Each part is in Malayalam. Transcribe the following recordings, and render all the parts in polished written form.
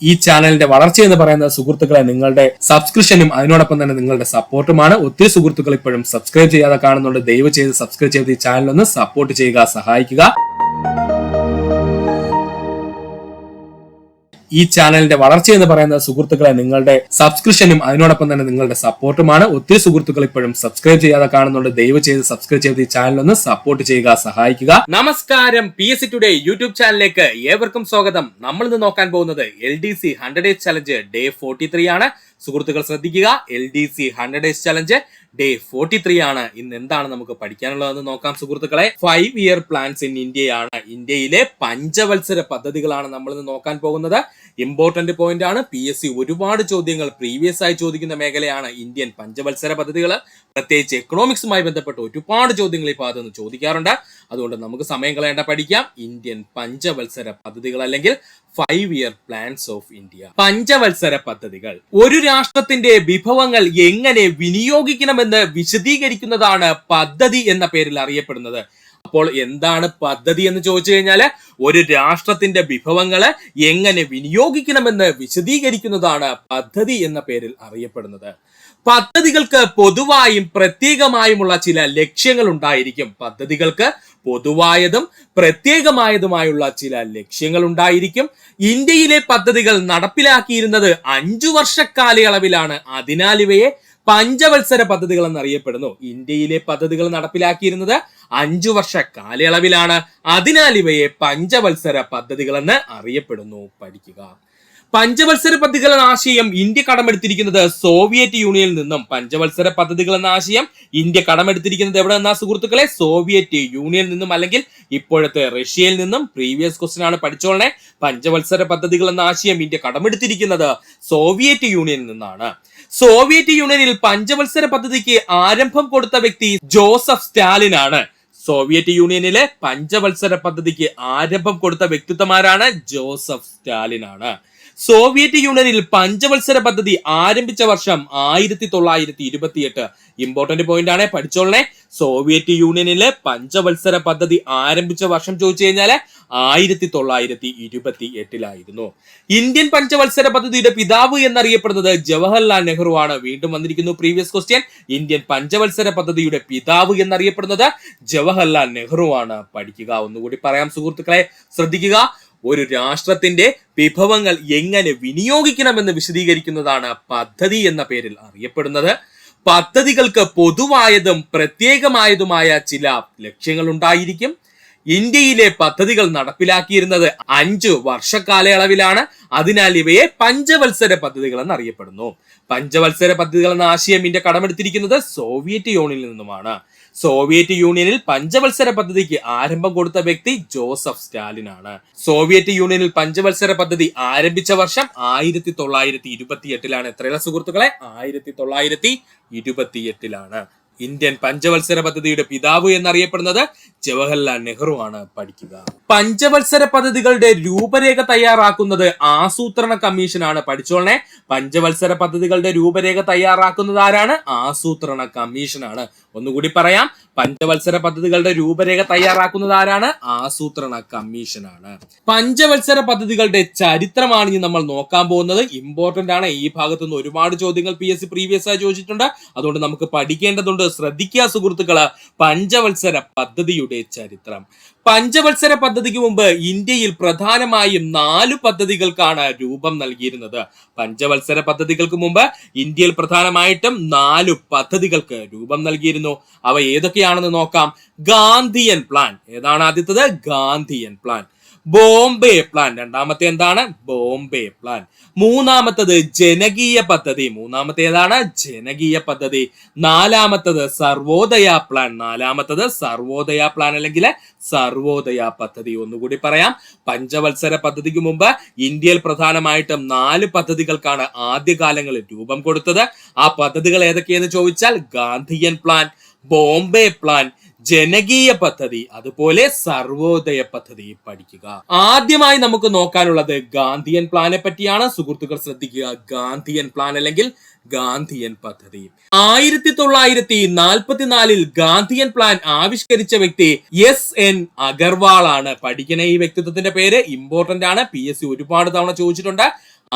ഈ ചാനലിന്റെ വളർച്ച എന്ന് പറയുന്ന സുഹൃത്തുക്കളെ നിങ്ങളുടെ സബ്സ്ക്രിപ്ഷനും അതിനോടൊപ്പം തന്നെ നിങ്ങളുടെ സപ്പോർട്ടുമാണ്. ഒത്തിരി സുഹൃത്തുക്കൾ ഇപ്പോഴും സബ്സ്ക്രൈബ് ചെയ്യാതെ കാണുന്നുണ്ട്. ദയവ് ചെയ്ത് സബ്സ്ക്രൈബ് ചെയ്ത് ഈ ചാനൽ ഒന്ന് സപ്പോർട്ട് ചെയ്യുക, സഹായിക്കുക. ഈ ചാനലിന്റെ വളർച്ച എന്ന് പറയുന്ന സുഹൃത്തുക്കളെ നിങ്ങളുടെ സബ്സ്ക്രിപ്ഷനും അതിനോടൊപ്പം തന്നെ നിങ്ങളുടെ സപ്പോർട്ടുമാണ്. ഒത്തിരി സുഹൃത്തുക്കൾ ഇപ്പോഴും സബ്സ്ക്രൈബ് ചെയ്യാതെ കാണുന്നുണ്ട്. ദയവ് ചെയ്ത് സബ്സ്ക്രൈബ് ചെയ്ത് ഈ ചാനൽ ഒന്ന് സപ്പോർട്ട് ചെയ്യുക, സഹായിക്കുക. നമസ്കാരം, PSC ടുഡേ യൂട്യൂബ് ചാനലിലേക്ക് ഏവർക്കും സ്വാഗതം. നമ്മൾ ഇന്ന് നോക്കാൻ പോകുന്നത് LDC 100 Days ചലഞ്ച് ഡേ 43 ആണ്. സുഹൃത്തുക്കൾ ശ്രദ്ധിക്കുക, LDC 100 Days ചലഞ്ച് ഡേ 43 ആണ്. ഇന്ന് എന്താണ് നമുക്ക് പഠിക്കാനുള്ളതെന്ന് നോക്കാം സുഹൃത്തുക്കളെ. 5 year പ്ലാൻസ് ഇൻ ഇന്ത്യയാണ്. ഇന്ത്യയിലെ പഞ്ചവത്സര പദ്ധതികളാണ് നമ്മൾ ഇന്ന് നോക്കാൻ പോകുന്നത്. ഇമ്പോർട്ടന്റ് പോയിന്റ് ആണ്. PSC ഒരുപാട് ചോദ്യങ്ങൾ പ്രീവിയസ് ആയി ചോദിക്കുന്ന മേഖലയാണ് ഇന്ത്യൻ പഞ്ചവത്സര പദ്ധതികൾ. പ്രത്യേകിച്ച് എക്കണോമിക്സുമായി ബന്ധപ്പെട്ട് ഒരുപാട് ചോദ്യങ്ങൾ ഈ ഭാഗത്ത് നിന്ന് ചോദിക്കാറുണ്ട്. അതുകൊണ്ട് നമുക്ക് സമയം കളയേണ്ട, പഠിക്കാം ഇന്ത്യൻ പഞ്ചവത്സര പദ്ധതികൾ അല്ലെങ്കിൽ 5 year പ്ലാൻസ് ഓഫ് ഇന്ത്യ. പഞ്ചവത്സര പദ്ധതികൾ ഒരു രാഷ്ട്രത്തിന്റെ വിഭവങ്ങൾ എങ്ങനെ വിനിയോഗിക്കണമെന്ന് വിശദീകരിക്കുന്നതാണ് പദ്ധതി എന്ന പേരിൽ അറിയപ്പെടുന്നത്. അപ്പോൾ എന്താണ് പദ്ധതി എന്ന് ചോദിച്ചു കഴിഞ്ഞാല് ഒരു രാഷ്ട്രത്തിന്റെ വിഭവങ്ങളെ എങ്ങനെ വിനിയോഗിക്കണമെന്ന് വിശദീകരിക്കുന്നതാണ് പദ്ധതി എന്ന പേരിൽ അറിയപ്പെടുന്നത്. പദ്ധതികൾക്ക് പൊതുവായും പ്രത്യേകമായുമുള്ള ചില ലക്ഷ്യങ്ങൾ ഉണ്ടായിരിക്കും. പദ്ധതികൾക്ക് പൊതുവായതും പ്രത്യേകമായതുമായുള്ള ചില ലക്ഷ്യങ്ങൾ ഉണ്ടായിരിക്കും. ഇന്ത്യയിലെ പദ്ധതികൾ നടപ്പിലാക്കിയിരുന്നത് 5 വർഷ കാലയളവിലാണ്. അതിനാൽ ഇവയെ പഞ്ചവത്സര പദ്ധതികൾ എന്നറിയപ്പെടുന്നു. ഇന്ത്യയിലെ പദ്ധതികൾ നടപ്പിലാക്കിയിരുന്നത് 5 വർഷ കാലയളവിലാണ്. അതിനാൽ ഇവയെ പഞ്ചവത്സര പദ്ധതികൾ എന്ന് അറിയപ്പെടുന്നു. പഠിക്കുക. പഞ്ചവത്സര പദ്ധതികൾ എന്ന ആശയം ഇന്ത്യ കടമെടുത്തിരിക്കുന്നത് സോവിയറ്റ് യൂണിയനിൽ നിന്നും. പഞ്ചവത്സര പദ്ധതികൾ എന്ന ആശയം ഇന്ത്യ കടമെടുത്തിരിക്കുന്നത് എവിടെ നിന്നാ സുഹൃത്തുക്കളെ? സോവിയറ്റ് യൂണിയനിൽ നിന്നും അല്ലെങ്കിൽ ഇപ്പോഴത്തെ റഷ്യയിൽ നിന്നും. പ്രീവിയസ് ക്വസ്റ്റ്യൻ ആണ്, പഠിച്ചോളണേ. പഞ്ചവത്സര പദ്ധതികൾ എന്ന ആശയം ഇന്ത്യ കടമെടുത്തിരിക്കുന്നത് സോവിയറ്റ് യൂണിയനിൽ നിന്നാണ്. സോവിയറ്റ് യൂണിയനിൽ പഞ്ചവത്സര പദ്ധതിക്ക് ആരംഭം കൊടുത്ത വ്യക്തി ജോസഫ് സ്റ്റാലിൻ ആണ്. സോവിയറ്റ് യൂണിയനിലെ പഞ്ചവത്സര പദ്ധതിക്ക് ആരംഭം കൊടുത്ത വ്യക്തിത്വമാരാണ്? ജോസഫ് സ്റ്റാലിൻ ആണ്. സോവിയറ്റ് യൂണിയനിൽ പഞ്ചവത്സര പദ്ധതി ആരംഭിച്ച വർഷം 1928. ഇമ്പോർട്ടന്റ് പോയിന്റ് ആണ്, പഠിച്ചോളണേ. സോവിയറ്റ് യൂണിയനിലെ പഞ്ചവത്സര പദ്ധതി ആരംഭിച്ച വർഷം ചോദിച്ചു കഴിഞ്ഞാല് 1928 ഇന്ത്യൻ പഞ്ചവത്സര പദ്ധതിയുടെ പിതാവ് എന്നറിയപ്പെടുന്നത് ജവഹർലാൽ നെഹ്റു ആണ്. വീണ്ടും വന്നിരിക്കുന്നു പ്രീവിയസ് ക്വസ്റ്റ്യൻ. ഇന്ത്യൻ പഞ്ചവത്സര പദ്ധതിയുടെ പിതാവ് എന്നറിയപ്പെടുന്നത് ജവഹർലാൽ നെഹ്റു ആണ്. പഠിക്കുക. ഒന്നുകൂടി പറയാം സുഹൃത്തുക്കളെ, ശ്രദ്ധിക്കുക. ഒരു രാഷ്ട്രത്തിന്റെ വിഭവങ്ങൾ എങ്ങനെ വിനിയോഗിക്കണമെന്ന് വിശദീകരിക്കുന്നതാണ് പദ്ധതി എന്ന പേരിൽ അറിയപ്പെടുന്നത്. പദ്ധതികൾക്ക് പൊതുവായതും പ്രത്യേകമായതുമായ ചില ലക്ഷ്യങ്ങൾ ഉണ്ടായിരിക്കും. ഇന്ത്യയിലെ പദ്ധതികൾ നടപ്പിലാക്കിയിരുന്നത് 5 വർഷ കാലയളവിലാണ്. അതിനാൽ ഇവയെ പഞ്ചവത്സര പദ്ധതികൾ എന്നറിയപ്പെടുന്നു. പഞ്ചവത്സര പദ്ധതികൾ എന്ന ആശയം ഇന്ത്യ കടമെടുത്തിരിക്കുന്നത് സോവിയറ്റ് യൂണിയനിൽ നിന്നുമാണ്. സോവിയറ്റ് യൂണിയനിൽ പഞ്ചവത്സര പദ്ധതിക്ക് ആരംഭം കൊടുത്ത വ്യക്തി ജോസഫ് സ്റ്റാലിൻ ആണ്. സോവിയറ്റ് യൂണിയനിൽ പഞ്ചവത്സര പദ്ധതി ആരംഭിച്ച വർഷം 1928. എത്രയുള്ള സുഹൃത്തുക്കളെ? 1928. ഇന്ത്യൻ പഞ്ചവത്സര പദ്ധതിയുടെ പിതാവ് എന്നറിയപ്പെടുന്നത് ജവഹർലാൽ നെഹ്റു ആണ്. പഠിക്കുക. പഞ്ചവത്സര പദ്ധതികളുടെ രൂപരേഖ തയ്യാറാക്കുന്നത് ആസൂത്രണ കമ്മീഷനാണ്. പഠിച്ചോളണേ. പഞ്ചവത്സര പദ്ധതികളുടെ രൂപരേഖ തയ്യാറാക്കുന്നത് ആരാണ്? ആസൂത്രണ കമ്മീഷനാണ്. ഒന്നുകൂടി പറയാം, പഞ്ചവത്സര പദ്ധതികളുടെ രൂപരേഖ തയ്യാറാക്കുന്നത് ആരാണ്? ആസൂത്രണ കമ്മീഷനാണ്. പഞ്ചവത്സര പദ്ധതികളുടെ ചരിത്രമാണ് ഇനി നമ്മൾ നോക്കാൻ പോകുന്നത്. ഇമ്പോർട്ടന്റ് ആണ്. ഈ ഭാഗത്തു നിന്ന് ഒരുപാട് ചോദ്യങ്ങൾ PSC പ്രീവിയസ് ആയി ചോദിച്ചിട്ടുണ്ട്. അതുകൊണ്ട് നമുക്ക് പഠിക്കേണ്ടതുണ്ട്. ശ്രദ്ധിക്കുക സുഹൃത്തുക്കള്. പഞ്ചവത്സര പദ്ധതിയുടെ ചരിത്രം. പഞ്ചവത്സര പദ്ധതിക്ക് മുമ്പ് ഇന്ത്യയിൽ പ്രധാനമായും 4 പദ്ധതികൾക്കാണ് രൂപം നൽകിയിരുന്നത്. പഞ്ചവത്സര പദ്ധതികൾക്ക് മുമ്പ് ഇന്ത്യയിൽ പ്രധാനമായിട്ടും 4 പദ്ധതികൾക്ക് രൂപം നൽകിയിരുന്നു. അവ ഏതൊക്കെയാണെന്ന് നോക്കാം. ഗാന്ധിയൻ പ്ലാൻ. ഏതാണ് ആദ്യത്തത്? ഗാന്ധിയൻ പ്ലാൻ. ബോംബെ പ്ലാൻ. രണ്ടാമത്തെ എന്താണ്? ബോംബെ പ്ലാൻ. മൂന്നാമത്തത് ജനകീയ പദ്ധതി. മൂന്നാമത്തേതാണ്? ജനകീയ പദ്ധതി. നാലാമത്തത് സർവോദയ പ്ലാൻ. നാലാമത്തത് സർവോദയ പ്ലാൻ അല്ലെങ്കിൽ സർവോദയ പദ്ധതി. ഒന്നുകൂടി പറയാം. പഞ്ചവത്സര പദ്ധതിക്ക് മുമ്പ് ഇന്ത്യയിൽ പ്രധാനമായിട്ടും 4 പദ്ധതികൾക്കാണ് ആദ്യകാലങ്ങളിൽ രൂപം കൊടുത്തത്. ആ പദ്ധതികൾ ഏതൊക്കെയെന്ന് ചോദിച്ചാൽ ഗാന്ധിയൻ പ്ലാൻ, ബോംബെ പ്ലാൻ, ജനകീയ പദ്ധതി, അതുപോലെ സർവോദയ പദ്ധതി. പഠിക്കുക. ആദ്യമായി നമുക്ക് നോക്കാനുള്ളത് ഗാന്ധിയൻ പ്ലാനെ പറ്റിയാണ്. സുഹൃത്തുക്കൾ ശ്രദ്ധിക്കുക. ഗാന്ധിയൻ പ്ലാൻ അല്ലെങ്കിൽ ഗാന്ധിയൻ പദ്ധതി. 1944 ഗാന്ധിയൻ പ്ലാൻ ആവിഷ്കരിച്ച വ്യക്തി SN അഗർവാൾ ആണ്. പഠിക്കണ ഈ വ്യക്തിത്വത്തിന്റെ പേര് ഇമ്പോർട്ടന്റ് ആണ്. PSC ഒരുപാട് തവണ ചോദിച്ചിട്ടുണ്ട്.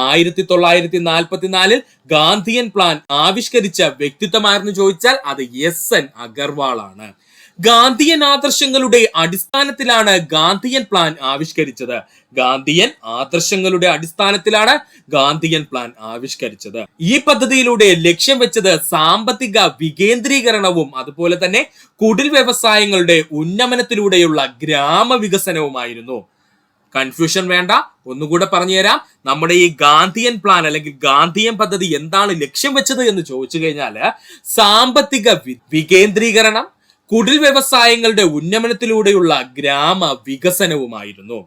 1944 ഗാന്ധിയൻ പ്ലാൻ ആവിഷ്കരിച്ച വ്യക്തിത്വമായിരുന്നു ചോദിച്ചാൽ അത് എസ്.എൻ. അഗർവാൾ ആണ്. ഗാന്ധിയൻ ആദർശങ്ങളുടെ അടിസ്ഥാനത്തിലാണ് ഗാന്ധിയൻ പ്ലാൻ ആവിഷ്കരിച്ചത്. ഗാന്ധിയൻ ആദർശങ്ങളുടെ അടിസ്ഥാനത്തിലാണ് ഗാന്ധിയൻ പ്ലാൻ ആവിഷ്കരിച്ചത്. ഈ പദ്ധതിയിലൂടെ ലക്ഷ്യം വെച്ചത് സാമ്പത്തിക വികേന്ദ്രീകരണവും അതുപോലെ തന്നെ കുടിൽ വ്യവസായങ്ങളുടെ ഉന്നമനത്തിലൂടെയുള്ള ഗ്രാമവികസനവുമായിരുന്നു. കൺഫ്യൂഷൻ വേണ്ട, ഒന്നുകൂടെ പറഞ്ഞുതരാം. നമ്മുടെ ഈ ഗാന്ധിയൻ പ്ലാൻ അല്ലെങ്കിൽ ഗാന്ധിയൻ പദ്ധതി എന്താണ് ലക്ഷ്യം വെച്ചത് എന്ന് ചോദിച്ചു കഴിഞ്ഞാല് സാമ്പത്തിക വികേന്ദ്രീകരണം, കുടിൽ വ്യവസായങ്ങളുടെ ഉന്നമനത്തിലൂടെയുള്ള ഗ്രാമ വികസനവുമായിരുന്നു.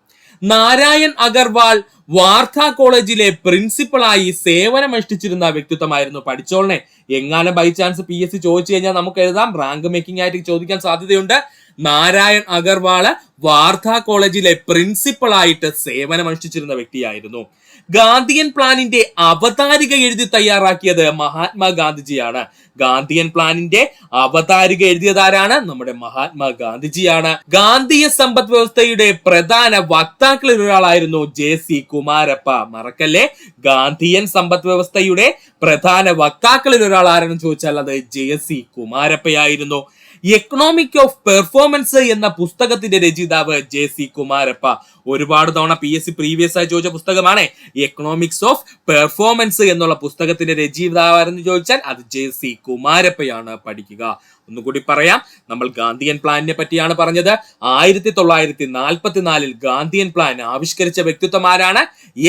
നാരായൺ അഗർവാൾ വാർധ കോളേജിലെ പ്രിൻസിപ്പളായി സേവനമനുഷ്ഠിച്ചിരുന്ന വ്യക്തിത്വമായിരുന്നു. പഠിച്ചോളനെ, എങ്ങാനും ബൈ ചാൻസ് PSC ചോദിച്ചു കഴിഞ്ഞാൽ നമുക്ക് എഴുതാം, റാങ്ക് മേക്കിംഗ് ആയിട്ട് ചോദിക്കാൻ സാധ്യതയുണ്ട്. നാരായൺ അഗർവാള് വാർധ കോളേജിലെ പ്രിൻസിപ്പളായിട്ട് സേവനമനുഷ്ഠിച്ചിരുന്ന വ്യക്തിയായിരുന്നു. ഗാന്ധിയൻ പ്ലാനിന്റെ അവതാരിക എഴുതി തയ്യാറാക്കിയത് മഹാത്മാഗാന്ധിജിയാണ്. ഗാന്ധിയൻ പ്ലാനിന്റെ അവതാരിക എഴുതിയതാരാണ്? നമ്മുടെ മഹാത്മാഗാന്ധിജിയാണ്. ഗാന്ധിയ സമ്പദ് വ്യവസ്ഥയുടെ പ്രധാന വക്താക്കളിൽ ഒരാളായിരുന്നു JC കുമാരപ്പ. മറക്കല്ലേ, ഗാന്ധിയൻ സമ്പദ് വ്യവസ്ഥയുടെ പ്രധാന വക്താക്കളിൽ ഒരാൾ ആരെന്ന് ചോദിച്ചാൽ അത് JC കുമാരപ്പയായിരുന്നു. എക്കണോമിക് ഓഫ് പെർഫോമൻസ് എന്ന പുസ്തകത്തിന്റെ രചയിതാവ് JC കുമാരപ്പ. ഒരുപാട് തവണ PSC പ്രീവിയസ് ആയി ചോദിച്ച പുസ്തകമാണ്. എക്കണോമിക്സ് ഓഫ് പെർഫോമൻസ് എന്നുള്ള പുസ്തകത്തിന്റെ രചയിതാവെന്ന് ചോദിച്ചാൽ അത് JC കുമാരപ്പയാണ്. പഠിക്കുക. ഒന്നുകൂടി പറയാം, നമ്മൾ ഗാന്ധിയൻ പ്ലാനിനെ പറ്റിയാണ് പറഞ്ഞത്. 1944 ഗാന്ധിയൻ പ്ലാൻ ആവിഷ്കരിച്ച വ്യക്തിത്വം ആരാണ്?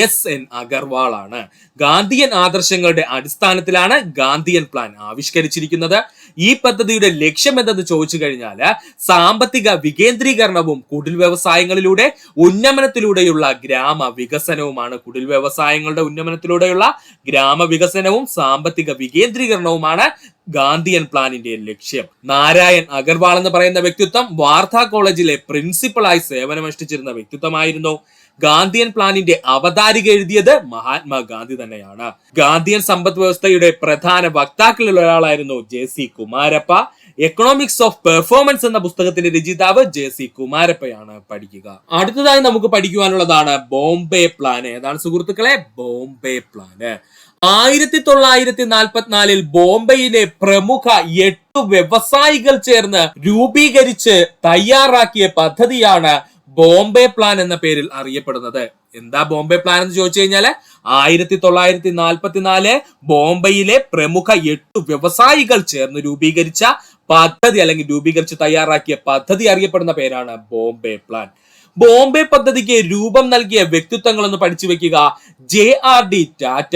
എസ്.എൻ. അഗർവാൾ ആണ്. ഗാന്ധിയൻ ആദർശങ്ങളുടെ അടിസ്ഥാനത്തിലാണ് ഗാന്ധിയൻ പ്ലാൻ ആവിഷ്കരിച്ചിരിക്കുന്നത്. ഈ പദ്ധതിയുടെ ലക്ഷ്യം എന്തെന്ന് ചോദിച്ചു കഴിഞ്ഞാൽ സാമ്പത്തിക വികേന്ദ്രീകരണവും കുടിൽ വ്യവസായങ്ങളിലൂടെ ഉന്നമനത്തിലൂടെയുള്ള ഗ്രാമ വികസനവുമാണ്. കുടിൽ വ്യവസായങ്ങളുടെ ഉന്നമനത്തിലൂടെയുള്ള ഗ്രാമവികസനവും സാമ്പത്തിക വികേന്ദ്രീകരണവുമാണ് ഗാന്ധിയൻ പ്ലാനിന്റെ ലക്ഷ്യം. നാരായൺ അഗർവാൾ എന്ന് പറയുന്ന വ്യക്തിത്വം വാർധ കോളേജിലെ പ്രിൻസിപ്പളായി സേവനമനുഷ്ഠിച്ചിരുന്ന വ്യക്തിത്വമായിരുന്നു. ഗാന്ധിയൻ പ്ലാനിന്റെ അവതാരിക എഴുതിയത് മഹാത്മാഗാന്ധി തന്നെയാണ്. ഗാന്ധിയൻ സമ്പദ് വ്യവസ്ഥയുടെ പ്രധാന വക്താക്കളിൽ ഒരാളായിരുന്നു JC Kumarappa. Economics of performance എന്ന പുസ്തകത്തിന്റെ രചയിതാവ് JC കുമാരപ്പയാണ്. പഠിക്കുക. അടുത്തതായി നമുക്ക് പഠിക്കുവാനുള്ളതാണ് ബോംബെ പ്ലാൻ. ഏതാണ് സുഹൃത്തുക്കളെ? ബോംബെ പ്ലാന്. 1944 ബോംബെയിലെ പ്രമുഖ 8 വ്യവസായികൾ ചേർന്ന് രൂപീകരിച്ച് തയ്യാറാക്കിയ പദ്ധതിയാണ് ബോംബെ പ്ലാൻ എന്ന പേരിൽ അറിയപ്പെടുന്നത്. എന്താ ബോംബെ പ്ലാൻ എന്ന് ചോദിച്ചു കഴിഞ്ഞാല് 1944 ബോംബെയിലെ പ്രമുഖ 8 വ്യവസായികൾ ചേർന്ന് രൂപീകരിച്ച പദ്ധതി അല്ലെങ്കിൽ രൂപീകരിച്ച് തയ്യാറാക്കിയ പദ്ധതി അറിയപ്പെടുന്ന പേരാണ് ബോംബെ പ്ലാൻ. ബോംബെ പദ്ധതിക്ക് രൂപം നൽകിയ വ്യക്തിത്വങ്ങൾ ഒന്ന് പഠിച്ചു വെക്കുക. JRD Tata,